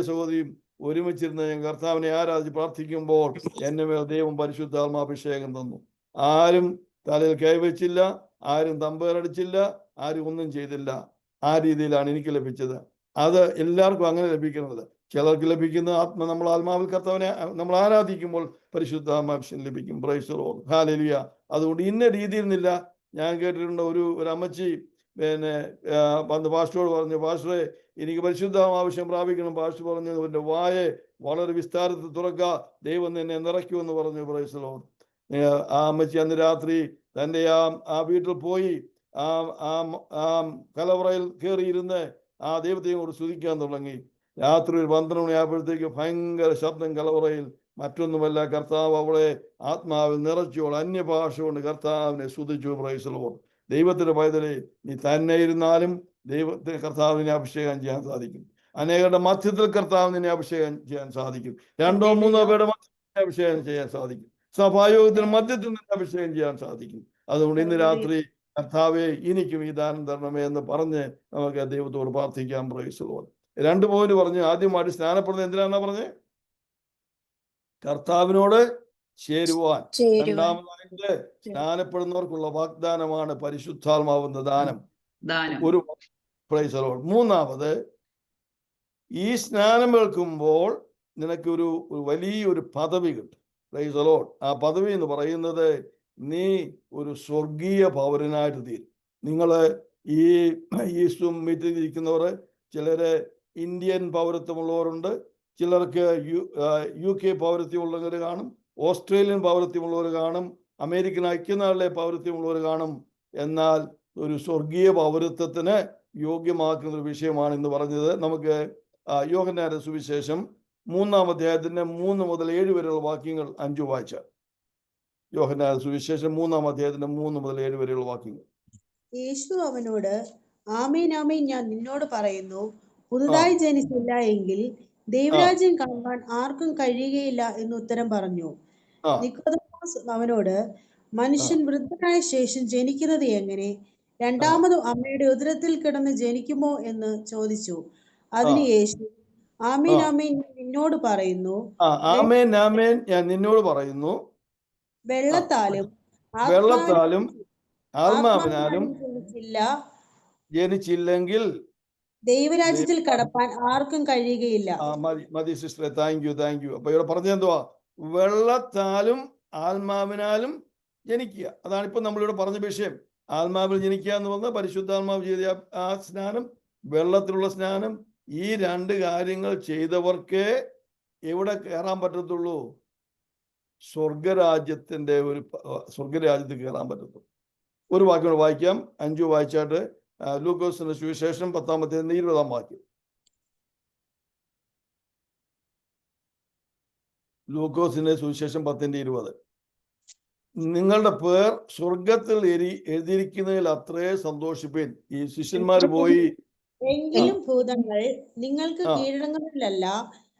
സഹോദരിയും ഒരുമിച്ചിരുന്ന് ഞങ്ങൾ കർത്താവിനെ ആരാധിച്ച് പ്രാർത്ഥിക്കുമ്പോൾ എന്നെ മേൽ ദൈവം പരിശുദ്ധാത്മാഭിഷേകം തന്നു. ആരും തലയിൽ കൈവച്ചില്ല, ആരും തമ്പേറടിച്ചില്ല, ആരും ഒന്നും ചെയ്തില്ല. ആ രീതിയിലാണ് എനിക്ക് ലഭിച്ചത്. അത് എല്ലാവർക്കും അങ്ങനെ ലഭിക്കുന്നത്. ചിലർക്ക് ലഭിക്കുന്ന നമ്മൾ ആത്മാവിൽ കർത്താവിനെ നമ്മൾ ആരാധിക്കുമ്പോൾ പരിശുദ്ധാത്മാഭിഷേകം ലഭിക്കും. Price the Lord. ഹല്ലേലൂയ. അതുകൊണ്ട് ഇന്ന രീതിയിൽ നിന്നില്ല. ഞാൻ കേട്ടിട്ടുണ്ട് ഒരു അമ്മച്ചി വന്ന് പാസ്റ്ററോട് പറഞ്ഞു, പാസ്റ്ററെ എനിക്ക് പരിശുദ്ധാത്മാഭിഷേകം പ്രാപിക്കണം. പാസ്റ്റർ പറഞ്ഞു, എൻ്റെ വായെ വളരെ വിസ്താരത്തിൽ തുറക്കുക, ദൈവം എന്നെ നിറയ്ക്കുമെന്ന് പറഞ്ഞു. Price the Lord. ആ അമ്മച്ചി അന്ന് രാത്രി തൻ്റെ ആ വീട്ടിൽ പോയി ആ കലവറയിൽ കയറിയിരുന്ന് ആ ദൈവത്തെയും കൂടെ സ്തുതിക്കാൻ തുടങ്ങി. രാത്രി ഒരു 12 മണിയായപ്പോഴത്തേക്ക് ഭയങ്കര ശബ്ദം കലവറയിൽ. മറ്റൊന്നുമല്ല, കർത്താവ് അവളെ ആത്മാവിൽ നിറച്ചോൾ അന്യഭാഷ കൊണ്ട് കർത്താവിനെ സ്തുതിച്ചു. Price the Lord. ദൈവത്തിന്റെ പൈതലേ, നീ തന്നെ ഇരുന്നാലും ദൈവത്തിന് കർത്താവിനെ അഭിഷേകം ചെയ്യാൻ സാധിക്കും. അനേകരുടെ മധ്യത്തിൽ കർത്താവിനെ അഭിഷേകം ചെയ്യാൻ സാധിക്കും. 2 3 പേരുടെ മധ്യത്തിൽ അഭിഷേകം ചെയ്യാൻ സാധിക്കും. സഭായോഗത്തിന് മധ്യത്തിൽ നിന്ന് അഭിഷേകം ചെയ്യാൻ സാധിക്കും. അതുകൊണ്ട് ഇന്ന് രാത്രി കർത്താവേ എനിക്കും ഈ ദാനം തരണമേ എന്ന് പറഞ്ഞ് നമുക്ക് ദൈവത്തോട് പ്രാർത്ഥിക്കാം. Price the Lord. 2 പോയിന്റ് പറഞ്ഞു. ആദ്യമായിട്ട് സ്നാനപ്പെടുന്നത് എന്തിനാണെന്നാ പറഞ്ഞത്? കർത്താവിനോട് ചേരുവാൻ. രണ്ടാമതായിട്ട് സ്നാനപ്പെടുന്നവർക്കുള്ള വാഗ്ദാനമാണ് പരിശുദ്ധാത്മാവുന്ന ദാനം. ദാനം. ഒരു പ്രൈസ് ദി ലോർഡ്. മൂന്നാമത്, ഈ സ്നാനം ഏൽക്കുമ്പോൾ നിനക്കൊരു വലിയൊരു പദവി കിട്ടും. Price the Lord. ആ പദവി എന്ന് പറയുന്നത് നീ ഒരു സ്വർഗീയ പൗരനായിട്ട് തീരും. നിങ്ങള് ഈ സൂം മീറ്റിംഗിൽ ഇരിക്കുന്നവർ ചിലര് ഇന്ത്യൻ പൗരത്വമുള്ളവരുണ്ട്, ചിലർക്ക് UK പൗരത്വമുള്ളവർ കാണും, ഓസ്ട്രേലിയൻ പൗരത്വമുള്ളവർ കാണും, അമേരിക്കൻ ഐക്യനാടിലെ പൗരത്വമുള്ളവർ കാണും. എന്നാൽ ഒരു സ്വർഗീയ പൗരത്വത്തിന് യോഗ്യമാക്കുന്ന ഒരു വിഷയമാണ് ഇന്ന് പറഞ്ഞത്. നമുക്ക് യോഹന്നാന്റെ സുവിശേഷം 3-ാം അധ്യായത്തിന്റെ 3 മുതൽ 7 വരെയുള്ള വാക്യങ്ങൾ 5 വായിച്ച. യോഹന്നാന്റെ സുവിശേഷം 3-ാം അധ്യായത്തിന്റെ 3 മുതൽ 7 വരെയുള്ള വാക്യങ്ങൾ. യേശു അവനോട്, ആമേൻ ആമേൻ ഞാൻ നിന്നോട് പറയുന്നു, പുതുതായി ജനിച്ചില്ല എങ്കിൽ ദൈവരാജ്യം കാണുവാൻ ആർക്കും കഴിയുകയില്ല എന്ന് ഉത്തരം പറഞ്ഞു. നിക്കോദെമോസ് അവനോട്, മനുഷ്യൻ വൃദ്ധനായ ശേഷം ജനിക്കുന്നത് എങ്ങനെ? രണ്ടാമതും അമ്മയുടെ ഉദരത്തിൽ കിടന്ന് ജനിക്കുമോ എന്ന് ചോദിച്ചു. അതിന് യേശു, ആമേൻ ആമേൻ ഞാൻ നിന്നോട് പറയുന്നു, ആമേൻ ആമേൻ ഞാൻ നിന്നോട് പറയുന്നു, വെള്ളത്താലും ആത്മാവിനാലും ജനിച്ചില്ലെങ്കിൽ ദൈവരാജ്യത്തിൽ കടപ്പാൻ ആർക്കും കഴിയുകയില്ല. മതി സിസ്റ്ററെ, താങ്ക് യു. അപ്പൊ ഇവിടെ പറഞ്ഞെന്തുവാ? വെള്ളത്താലും ആത്മാവിനാലും ജനിക്കുക. അതാണ് ഇപ്പൊ നമ്മളിവിടെ പറഞ്ഞ വിഷയം. ആത്മാവിൽ ജനിക്കുക എന്ന് പറഞ്ഞാൽ പരിശുദ്ധാത്മാവ് ചെയ്ത ആ സ്നാനം, വെള്ളത്തിലുള്ള സ്നാനം, ഈ 2 കാര്യങ്ങൾ ചെയ്തവർക്ക് എവിടെ കയറാൻ പറ്റത്തുള്ളൂ? സ്വർഗരാജ്യത്തിൽ കയറാൻ പറ്റത്തുള്ളൂ. ഒരു വാക്യം കൂടെ വായിക്കാം, 5 വായിച്ചാട്ട്. ലൂക്കോസിന്റെ സുവിശേഷം 10-ാം അധ്യായത്തിന്റെ 20-ാം വാക്യം. ലൂക്കോസിന്റെ സുവിശേഷം 10-20. നിങ്ങളുടെ പേർ സ്വർഗത്തിൽ എഴുതിയിരിക്കുന്നതിൽ അത്രേ സന്തോഷിപ്പിൻ. ഈ ശിഷ്യന്മാര് പോയി, എങ്കിലും ഭൂതങ്ങൾ നിങ്ങൾക്ക് കീഴടങ്ങുന്നതിലല്ല,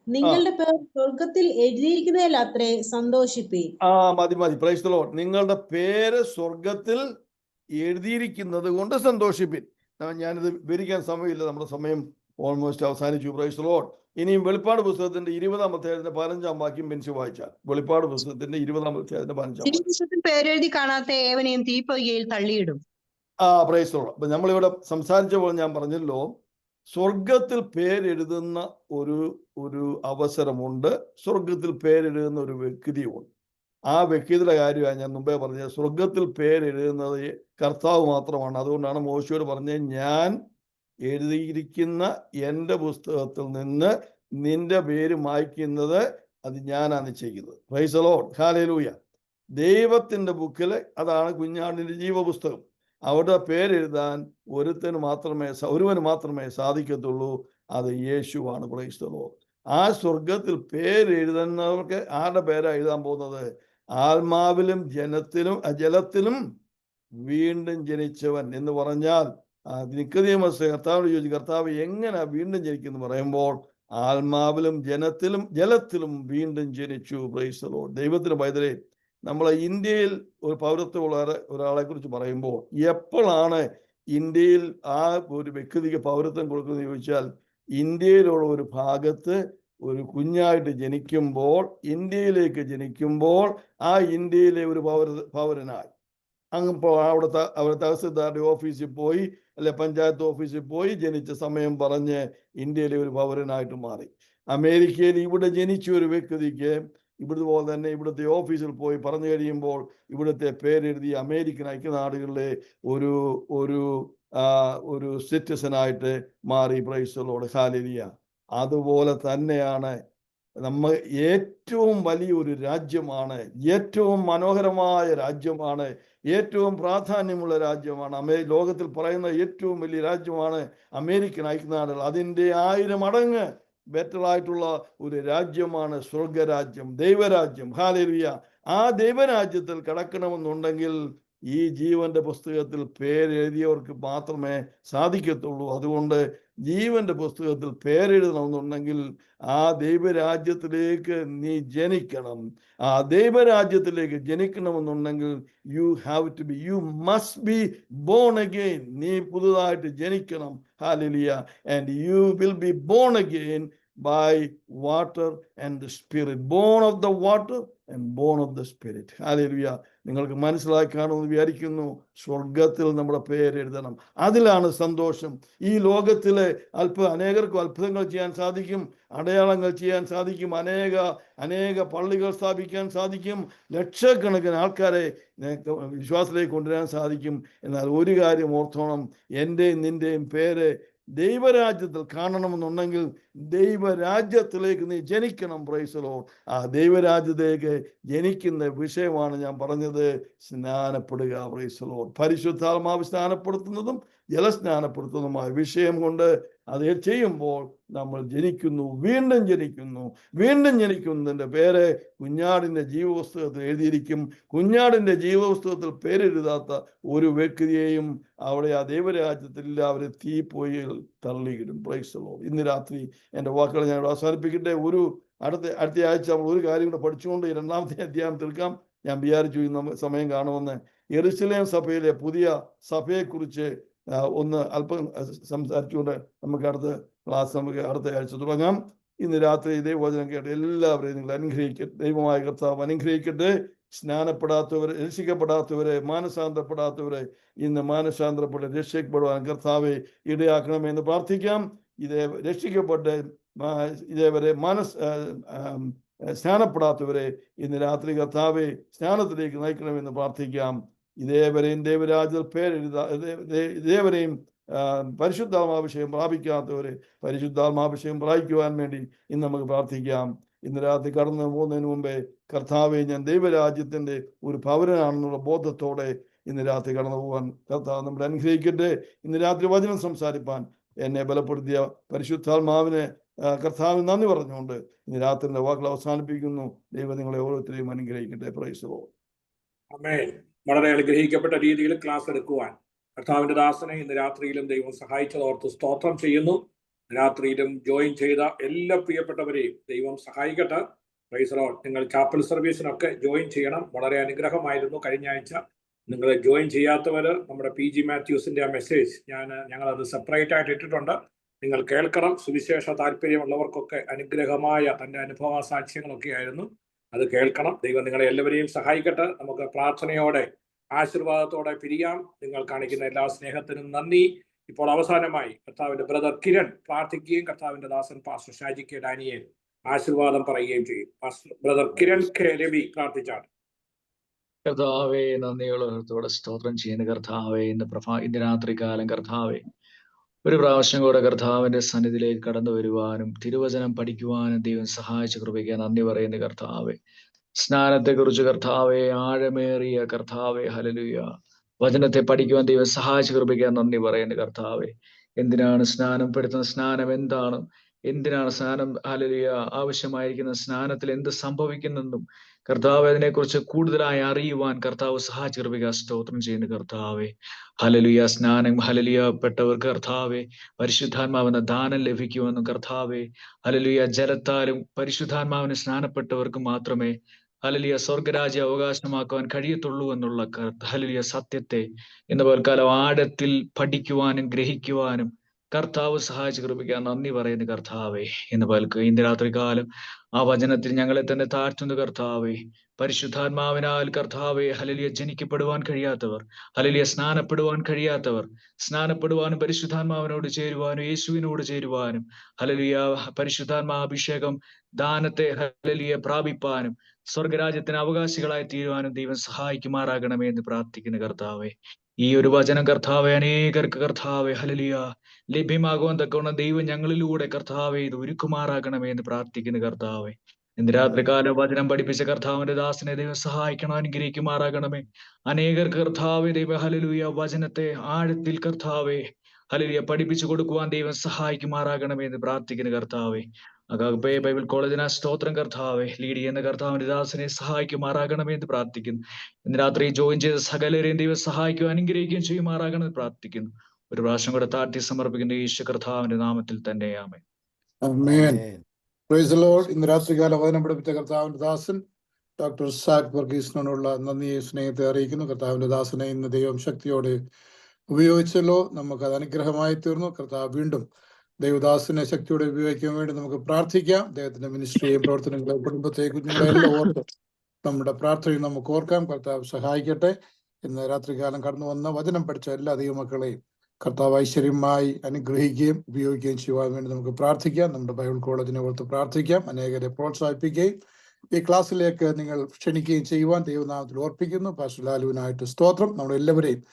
നിങ്ങളുടെ പേർ സ്വർഗത്തിൽ എഴുതിയിരിക്കുന്നതിൽ അത്രേ സന്തോഷിപ്പിൻ. മതി. Praise the Lord. നിങ്ങളുടെ പേര് സ്വർഗത്തിൽ എഴുതിയിരിക്കുന്നത് കൊണ്ട് സന്തോഷിപ്പിൻ. ഞാനിത് വിവരിക്കാൻ സമയമില്ല, നമ്മുടെ സമയം ഓൾമോസ്റ്റ് അവസാനിച്ചു. Price the Lord. ഇനിയും വെളിപ്പാട് പുസ്തകത്തിന്റെ 20-ാം അധ്യായത്തിന്റെ 15-ാം വാക്യം ബെൻസ് വായിച്ചാൽ. വെളിപ്പാട് പുസ്തകത്തിന്റെ 20-ാം അധ്യായത്തിന്റെ 15-ാം വാക്യം. പേരെഴുതി കാണാത്ത ഏവനെയും തീപ്പൊയ്കയിൽ തള്ളിയിടും. Praise the Lord. അപ്പൊ നമ്മളിവിടെ സംസാരിച്ചപ്പോൾ ഞാൻ പറഞ്ഞല്ലോ, സ്വർഗത്തിൽ പേരെഴുതുന്ന ഒരു അവസരമുണ്ട്, സ്വർഗത്തിൽ പേരെഴുതുന്ന ഒരു വ്യക്തിയുമുണ്ട്. ആ വ്യക്തിയുടെ കാര്യമാണ് ഞാൻ മുമ്പേ പറഞ്ഞത്. സ്വർഗത്തിൽ പേരെഴുതുന്നത് കർത്താവ് മാത്രമാണ്. അതുകൊണ്ടാണ് മോശയോട് പറഞ്ഞത്, ഞാൻ എഴുതിയിരിക്കുന്ന എൻ്റെ പുസ്തകത്തിൽ നിന്ന് നിന്റെ പേര് മായ്ക്കുന്നത് അത് ഞാനാണ് ചെയ്യുന്നത്. Price the Lord. ഹല്ലേലൂയ. ദൈവത്തിന്റെ ബുക്കിൽ അതാണ് കുഞ്ഞാടിന്റെ ജീവപുസ്തകം. അവിടെ പേരെഴുതാൻ ഒരുവന് മാത്രമേ സാധിക്കത്തുള്ളൂ, അത് യേശുവാണ്. Price the Lord. ആ സ്വർഗത്തിൽ പേരെഴുതുന്നവർക്ക് ആരുടെ പേരാ എഴുതാൻ പോകുന്നത്? ആത്മാവിലും ജലത്തിലും വീണ്ടും ജനിച്ചവൻ എന്ന് പറഞ്ഞാൽ, നിക്കോദെമോസ് കർത്താവിനോട് ചോദിച്ചു, കർത്താവ് എങ്ങനെ വീണ്ടും ജനിക്കുന്നു പറയുമ്പോൾ, ആത്മാവിലും ജലത്തിലും വീണ്ടും ജനിച്ചു. Price the Lord. ദൈവത്തിന് പൈതലേ, നമ്മളെ ഇന്ത്യയിൽ ഒരു പൗരത്വമുള്ള ഒരാളെ കുറിച്ച് പറയുമ്പോൾ, എപ്പോഴാണ് ഇന്ത്യയിൽ ആ ഒരു വ്യക്തിക്ക് പൗരത്വം കൊടുക്കുന്നത് ചോദിച്ചാൽ, ഇന്ത്യയിലുള്ള ഒരു ഭാഗത്ത് ഒരു കുഞ്ഞായിട്ട് ജനിക്കുമ്പോൾ, ഇന്ത്യയിലേക്ക് ജനിക്കുമ്പോൾ, ആ ഇന്ത്യയിലെ ഒരു പൗരനായി അവിടെ തഹസിൽദാരുടെ ഓഫീസിൽ പോയി, അല്ലെ പഞ്ചായത്ത് ഓഫീസിൽ പോയി ജനിച്ച സമയം പറഞ്ഞ് ഇന്ത്യയിലെ ഒരു പൗരനായിട്ട് മാറി. അമേരിക്കയിൽ ഇവിടെ ജനിച്ച ഒരു വ്യക്തിക്ക് ഇവിടുപോലെ തന്നെ ഇവിടുത്തെ ഓഫീസിൽ പോയി പറഞ്ഞു കഴിയുമ്പോൾ ഇവിടുത്തെ പേരെഴുതി അമേരിക്കൻ ഐക്യനാടുകളിലെ ഒരു സിറ്റിസനായിട്ട് മാറി. Price the Lord. ഹല്ലേലൂയ. അതുപോലെ തന്നെയാണ് നമ്മൾ ഏറ്റവും വലിയൊരു രാജ്യമാണ്, ഏറ്റവും മനോഹരമായ രാജ്യമാണ്, ഏറ്റവും പ്രാധാന്യമുള്ള രാജ്യമാണ്, ലോകത്തിൽ പറയുന്ന ഏറ്റവും വലിയ രാജ്യമാണ് അമേരിക്കൻ ഐക്യനാടുകൾ. അതിൻ്റെ 1000 മടങ്ങ് ബെറ്ററായിട്ടുള്ള ഒരു രാജ്യമാണ് സ്വർഗരാജ്യം, ദൈവരാജ്യം. ഹല്ലേലൂയ. ആ ദൈവരാജ്യത്തിൽ കടക്കണമെന്നുണ്ടെങ്കിൽ ഈ ജീവന്റെ പുസ്തകത്തിൽ പേരെഴുതിയവർക്ക് മാത്രമേ സാധിക്കത്തുള്ളൂ. അതുകൊണ്ട് ജീവന്റെ പുസ്തകത്തിൽ പേരെഴുതണമെന്നുണ്ടെങ്കിൽ ആ ദൈവരാജ്യത്തിലേക്ക് നീ ജനിക്കണം. ആ ദൈവരാജ്യത്തിലേക്ക് ജനിക്കണമെന്നുണ്ടെങ്കിൽ you must be born again. നീ പുതുതായിട്ട് ജനിക്കണം. Hallelujah. And you will be born again by water and the spirit. Born of the water and born of the spirit. Hallelujah. നിങ്ങൾക്ക് മനസ്സിലാക്കി കാണുമെന്ന് വിചാരിക്കുന്നു. സ്വർഗത്തിൽ നമ്മുടെ പേര് എഴുതണം. അതിലാണ് സന്തോഷം. ഈ ലോകത്തിലെ അനേകർക്കും അത്ഭുതങ്ങൾ ചെയ്യാൻ സാധിക്കും, അടയാളങ്ങൾ ചെയ്യാൻ സാധിക്കും, അനേക പള്ളികൾ സ്ഥാപിക്കാൻ സാധിക്കും, ലക്ഷക്കണക്കിന് ആൾക്കാരെ വിശ്വാസത്തിലേക്ക് കൊണ്ടുവരാൻ സാധിക്കും. എന്നാൽ ഒരു കാര്യം ഓർത്തോണം, എൻ്റെയും നിൻ്റെയും പേര് ദൈവരാജ്യത്തിൽ കാണണമെന്നുണ്ടെങ്കിൽ ദൈവരാജ്യത്തിലേക്ക് നീ ജനിക്കണം. Praise the Lord. ആ ദൈവരാജ്യത്തിലേക്ക് ജനിക്കുന്ന വിഷയമാണ് ഞാൻ പറഞ്ഞത്, സ്നാനപ്പെടുക. Price the Lord. പരിശുദ്ധാത്മാവ് സ്നാനപ്പെടുത്തുന്നതും ജലസ്നാനപ്പെടുത്തുന്നതുമായ വിഷയം കൊണ്ട് അത് ചെയ്യുമ്പോൾ നമ്മൾ ജനിക്കുന്നു, വീണ്ടും ജനിക്കുന്നതിൻ്റെ പേര് കുഞ്ഞാടിൻ്റെ ജീവപുസ്തകത്തിൽ എഴുതിയിരിക്കും. കുഞ്ഞാടിൻ്റെ ജീവപുസ്തകത്തിൽ പേരെഴുതാത്ത ഒരു വ്യക്തിയെയും അവിടെ ആ ദൈവരാജ്യത്തിൽ അവരെ തീപ്പൊയ്യിൽ തള്ളിയിടും. Praise the Lord. ഇന്ന് രാത്രി എൻ്റെ വാക്കുകൾ ഞാൻ അവസാനിപ്പിക്കട്ടെ. അടുത്ത ആഴ്ച നമ്മൾ ഒരു കാര്യം കൂടെ പഠിച്ചുകൊണ്ട് ഈ 2ാമത്തെ അധ്യായം തീർക്കാം. ഞാൻ വിചാരിച്ചു ഈ സമയം കാണുമെന്ന്. യെരുശലേം സഭയിലെ പുതിയ സഭയെക്കുറിച്ച് ഒന്ന് അല്പം സംസാരിച്ചുകൊണ്ട് നമുക്ക് അടുത്ത ആഴ്ച തുടങ്ങാം. ഇന്ന് രാത്രി ഇതേ വചനം കേട്ട് എല്ലാവരെയും നിങ്ങൾ അനുഗ്രഹിക്കട്ടെ. ദൈവമായ കർത്താവ് അനുഗ്രഹിക്കട്ടെ. സ്നാനപ്പെടാത്തവരെ, രക്ഷിക്കപ്പെടാത്തവരെ, മാനസാന്തരപ്പെടാത്തവരെ ഇന്ന് മാനസാന്തരപ്പെട്ട് രക്ഷിക്കപ്പെടുവാൻ കർത്താവെ ഇടയാക്കണമെന്ന് പ്രാർത്ഥിക്കാം. രക്ഷിക്കപ്പെട്ട് ഇതേവരെ സ്നാനപ്പെടാത്തവരെ ഇന്ന് രാത്രി കർത്താവെ സ്നാനത്തിലേക്ക് നയിക്കണമെന്ന് പ്രാർത്ഥിക്കാം. ഇതേവരെയും ഇതേവരെയും പരിശുദ്ധാത്മാഭിഷേകം പ്രാപിക്കാത്തവരെ പരിശുദ്ധാത്മാഭിഷേകം പ്രാപിക്കുവാൻ വേണ്ടി ഇന്ന് നമുക്ക് പ്രാർത്ഥിക്കാം. ഇന്ന് രാത്രി കടന്നു പോകുന്നതിന് മുമ്പേ കർത്താവെ ഞാൻ ദൈവരാജ്യത്തിൻ്റെ ഒരു പൗരനാണെന്നുള്ള ബോധത്തോടെ ഇന്ന് രാത്രി കടന്നു പോകാൻ കർത്താവ് നമ്മളെ അനുഗ്രഹിക്കട്ടെ. ഇന്ന് രാത്രി വചനം സംസാരിപ്പാൻ എന്നെ ബലപ്പെടുത്തിയ പരിശുദ്ധാത്മാവിനെ കർത്താവിന് നന്ദി പറഞ്ഞുകൊണ്ട് ഇന്ന് രാത്രിയുടെ വാക്കുകൾ അവസാനിപ്പിക്കുന്നു. ദൈവം നിങ്ങളെ ഓരോരുത്തരെയും അനുഗ്രഹിക്കട്ടെ. Praise the Lord. ആമേൻ. വളരെ അനുഗ്രഹിക്കപ്പെട്ട രീതിയിൽ ക്ലാസ് എടുക്കുവാൻ കർത്താവിന്റെ ദാസനെ ഇന്ന് രാത്രിയിലും ദൈവം സഹായിച്ചതോർത്ത് സ്തോത്രം ചെയ്യുന്നു. രാത്രിയിലും ജോയിൻ ചെയ്ത എല്ലാ പ്രിയപ്പെട്ടവരെയും ദൈവം സഹായിക്കട്ടെ. Price the Lord. നിങ്ങൾ ചാപ്പൽ സർവീസിനൊക്കെ ജോയിൻ ചെയ്യണം. വളരെ അനുഗ്രഹമായിരുന്നു കഴിഞ്ഞ ആഴ്ച. നിങ്ങൾ ജോയിൻ ചെയ്യാത്തവർ നമ്മുടെ PG മാത്യൂസിന്റെ ആ മെസ്സേജ് ഞങ്ങളത് സെപ്പറേറ്റ് ആയിട്ട് ഇട്ടിട്ടുണ്ട്. നിങ്ങൾ കേൾക്കണം. സുവിശേഷ താല്പര്യമുള്ളവർക്കൊക്കെ അനുഗ്രഹമായ തൻ്റെ അനുഭവ സാക്ഷ്യങ്ങളൊക്കെ ആയിരുന്നു. അത് കേൾക്കണം. ദൈവം നിങ്ങളെ എല്ലാവരെയും സഹായിക്കട്ടെ. നമുക്ക് പ്രാർത്ഥനയോടെ ആശീർവാദത്തോടെ പിരിയാം. നിങ്ങൾ കാണിക്കുന്ന എല്ലാ സ്നേഹത്തിനും നന്ദി. ഇപ്പോൾ അവസാനമായി കർത്താവിന്റെ ബ്രദർ കിരൺ പ്രാർത്ഥിക്കുകയും കർത്താവിന്റെ ദാസൻ പാസ്റ്റർ ഷാജി കെ ഡാനിയേൽ ആശീർവാദം പറയുകയും ചെയ്യും. ബ്രദർ കിരൺ കെ രവി പ്രാർത്ഥിച്ചാണ്. കർത്താവേ, നന്ദിയോടെ സ്തോത്രം ചെയ്യുന്ന കർത്താവേ, ഇന്ന് രാത്രികാലം കർത്താവേ ഒരു പ്രാവശ്യം കൂടെ കർത്താവിന്റെ സന്നിധിയിലേക്ക് കടന്നു വരുവാനും തിരുവചനം പഠിക്കുവാനും ദൈവം സഹായിച്ച കൃപയ്ക്ക് നന്ദി പറയുന്ന കർത്താവേ. സ്നാനത്തെക്കുറിച്ച് കർത്താവെ ആഴമേറിയ കർത്താവെ ഹല്ലേലൂയ വചനത്തെ പഠിക്കുവാൻ ദൈവം സഹായിച്ച കൃപയ്ക്ക് നന്ദി പറയുന്ന കർത്താവെ. എന്തിനാണ് സ്നാനപ്പെടുത്തുന്ന സ്നാനം എന്താണ്, എന്തിനാണ് സ്നാനം ഹല്ലേലൂയ ആവശ്യമായിരിക്കുന്ന സ്നാനത്തിൽ എന്ത് സംഭവിക്കുന്നെന്നും കർത്താവ് അതിനെക്കുറിച്ച് കൂടുതലായി അറിയുവാൻ കർത്താവ് സഹായിച്ച കൃപയ്ക്ക് സ്തോത്രം ചെയ്യുന്ന കർത്താവെ. ഹല്ലേലൂയ സ്നാനം ഹല്ലേലൂയ പെട്ടവർക്ക് കർത്താവെ പരിശുദ്ധാത്മാവെന്ന ദാനം ലഭിക്കുമെന്നും കർത്താവെ ഹല്ലേലൂയ ജലത്താലും പരിശുദ്ധാത്മാവിന് സ്നാനപ്പെട്ടവർക്ക് മാത്രമേ ഹല്ലേലൂയ സ്വർഗരാജ്യ അവകാശമാക്കുവാൻ കഴിയത്തുള്ളൂ എന്നുള്ള ഹല്ലേലൂയ സത്യത്തെ ഇന്ന് പൽക്കാലം ആഴത്തിൽ പഠിക്കുവാനും ഗ്രഹിക്കുവാനും കർത്താവ് സഹായിച്ച കൃപയ്ക്ക് നന്ദി പറയുന്ന കർത്താവെ. ഇന്ന് രാത്രി കാലം ആ വചനത്തിൽ ഞങ്ങളെ തന്നെ താഴ്ത്തുന്ന കർത്താവെ. പരിശുദ്ധാത്മാവിനാൽ കർത്താവെ ഹല്ലേലൂയ ജനിക്കപ്പെടുവാൻ കഴിയാത്തവർ, ഹല്ലേലൂയ സ്നാനപ്പെടുവാൻ കഴിയാത്തവർ സ്നാനപ്പെടുവാനും പരിശുദ്ധാത്മാവിനോട് ചേരുവാനും യേശുവിനോട് ചേരുവാനും ഹല്ലേലൂയ പരിശുദ്ധാത്മാഭിഷേകം ദാനത്തെ ഹല്ലേലൂയ പ്രാപിപ്പാനും സ്വർഗരാജ്യത്തിന് അവകാശികളായി തീരുവാനും ദൈവം സഹായിക്കുമാറാകണമേ എന്ന് പ്രാർത്ഥിക്കുന്ന കർത്താവെ. ഈ ഒരു വചനം കർത്താവെ അനേകർക്ക് കർത്താവെ ഹല്ലേലൂയ ലഭ്യമാകുവാൻ തക്കവണ്ണം ദൈവം ഞങ്ങളിലൂടെ കർത്താവെ ഇത് ഒരുക്കുമാറാകണമേ എന്ന് പ്രാർത്ഥിക്കുന്ന കർത്താവെ. ഇന്ന് രാത്രികാല വചനം പഠിപ്പിച്ച കർത്താവിന്റെ ദാസനെ ദൈവം സഹായിക്കണം, അനുഗ്രഹിക്കുമാറാകണമേ. അനേകർക്ക് കർത്താവെ ദൈവ ഹല്ലേലൂയ വചനത്തെ ആഴത്തിൽ കർത്താവെ ഹല്ലേലൂയ പഠിപ്പിച്ചു കൊടുക്കുവാൻ ദൈവം സഹായിക്കുമാറാകണമേ എന്ന് പ്രാർത്ഥിക്കുന്ന കർത്താവെ. അഗാപേ ബൈബിൾ കോളേജിന് സ്തോത്രം കർത്താവെ. ലീഡ് ചെയ്യുന്ന കർത്താവിന്റെ ദാസനെ സഹായിക്കുമാറാകണമേ എന്ന് പ്രാർത്ഥിക്കുന്നു. ഇന്ന് രാത്രി ജോയിൻ ചെയ്ത സകലരെയും ദൈവം സഹായിക്കുകയും അനുഗ്രഹിക്കുകയും ചെയ്യുമാറാകണമെന്ന് പ്രാർത്ഥിക്കുന്നു. ഒരു പ്രാവശ്യം കൂടെ താഴ്ത്തി സമർപ്പിക്കുന്ന യേശു കർത്താവിന്റെ നാമത്തിൽ തന്നെ ആമേൻ. Price the Lord. ഇന്ന് രാത്രികാല വചനം പഠിപ്പിച്ച കർത്താവിന്റെ ദാസൻ ഡോക്ടർ സാക് വർഗീസിനോടുള്ള നന്ദിയെ സ്നേഹത്തെ അറിയിക്കുന്നു. കർത്താവിന്റെ ദാസനെ ഇന്ന് ദൈവം ശക്തിയോടെ ഉപയോഗിച്ചല്ലോ, നമുക്കത് അനുഗ്രഹമായി തീർന്നു. കർത്താവ് വീണ്ടും ദൈവദാസനെ ശക്തിയോടെ ഉപയോഗിക്കാൻ വേണ്ടി നമുക്ക് പ്രാർത്ഥിക്കാം. അദ്ദേഹത്തിന്റെ മിനിസ്ട്രിയെയും പ്രവർത്തനങ്ങളെയും കുടുംബത്തെയും കുഞ്ഞുങ്ങളെ എല്ലാം ഓർത്ത് നമ്മുടെ പ്രാർത്ഥനയും നമുക്ക് ഓർക്കാം. കർത്താവ് സഹായിക്കട്ടെ. ഇന്ന് രാത്രികാലം കടന്നു വന്ന വചനം പഠിച്ച എല്ലാ ദൈവമക്കളെയും കർത്താവ് ഐശ്വര്യമായി അനുഗ്രഹിക്കുകയും ഉപയോഗിക്കുകയും ചെയ്യുവാൻ വേണ്ടി നമുക്ക് പ്രാർത്ഥിക്കാം. നമ്മുടെ ബൈബിൾ കോളേജിനെ ഓർത്ത് പ്രാർത്ഥിക്കാം. അനേകരെ പ്രോത്സാഹിപ്പിക്കുകയും ഈ ക്ലാസ്സിലേക്ക് നിങ്ങൾ ക്ഷണിക്കുകയും ചെയ്യുവാൻ ദൈവനാമത്തിൽ ഓർപ്പിക്കുന്നു. പാസ്റ്റർ ലാലുവിനായിട്ട് സ്തോത്രം. നമ്മളെല്ലാവരെയും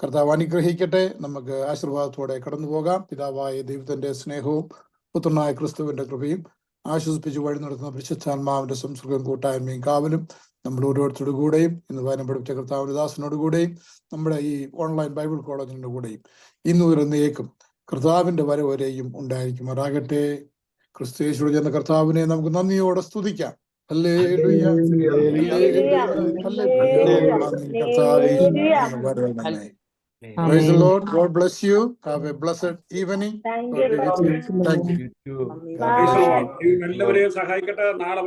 കർത്താവ് അനുഗ്രഹിക്കട്ടെ. നമുക്ക് ആശീർവാദത്തോടെ കടന്നു പോകാം. പിതാവായ ദൈവത്തിന്റെ സ്നേഹവും പുത്രനായ ക്രിസ്തുവിന്റെ കൃപയും ആശ്വസിപ്പിച്ച് വഴി നടത്തുന്ന പരിശുദ്ധാത്മാവിന്റെ സംസർഗം കൂട്ടായ്മയും കാവലും നമ്മൾ ഓരോരുത്തരുടെ കൂടെയും ഇന്ന് വചനം പഠിപ്പിച്ച കർത്താവിന്റെ ദാസനോട് കൂടെയും നമ്മുടെ ഈ ഓൺലൈൻ ബൈബിൾ കോളേജിന്റെ കൂടെയും ഇന്നു വരുന്നേക്കും കർത്താവിന്റെ വരവരെയും ഉണ്ടായിരിക്കുമാറാകട്ടെ. ക്രിസ്തു യേശുവിൽ ചെന്ന കർത്താവിനെ നമുക്ക് നന്ദിയോടെ സ്തുതിക്കാം. Hallelujah, hallelujah, hallelujah. കർത്താവേ, വരണമേ. Praise the Lord. God bless you. Have a blessed evening. God be with you. Thank you. എല്ലാവരെയും സഹായിക്കട്ടെ. നാളെ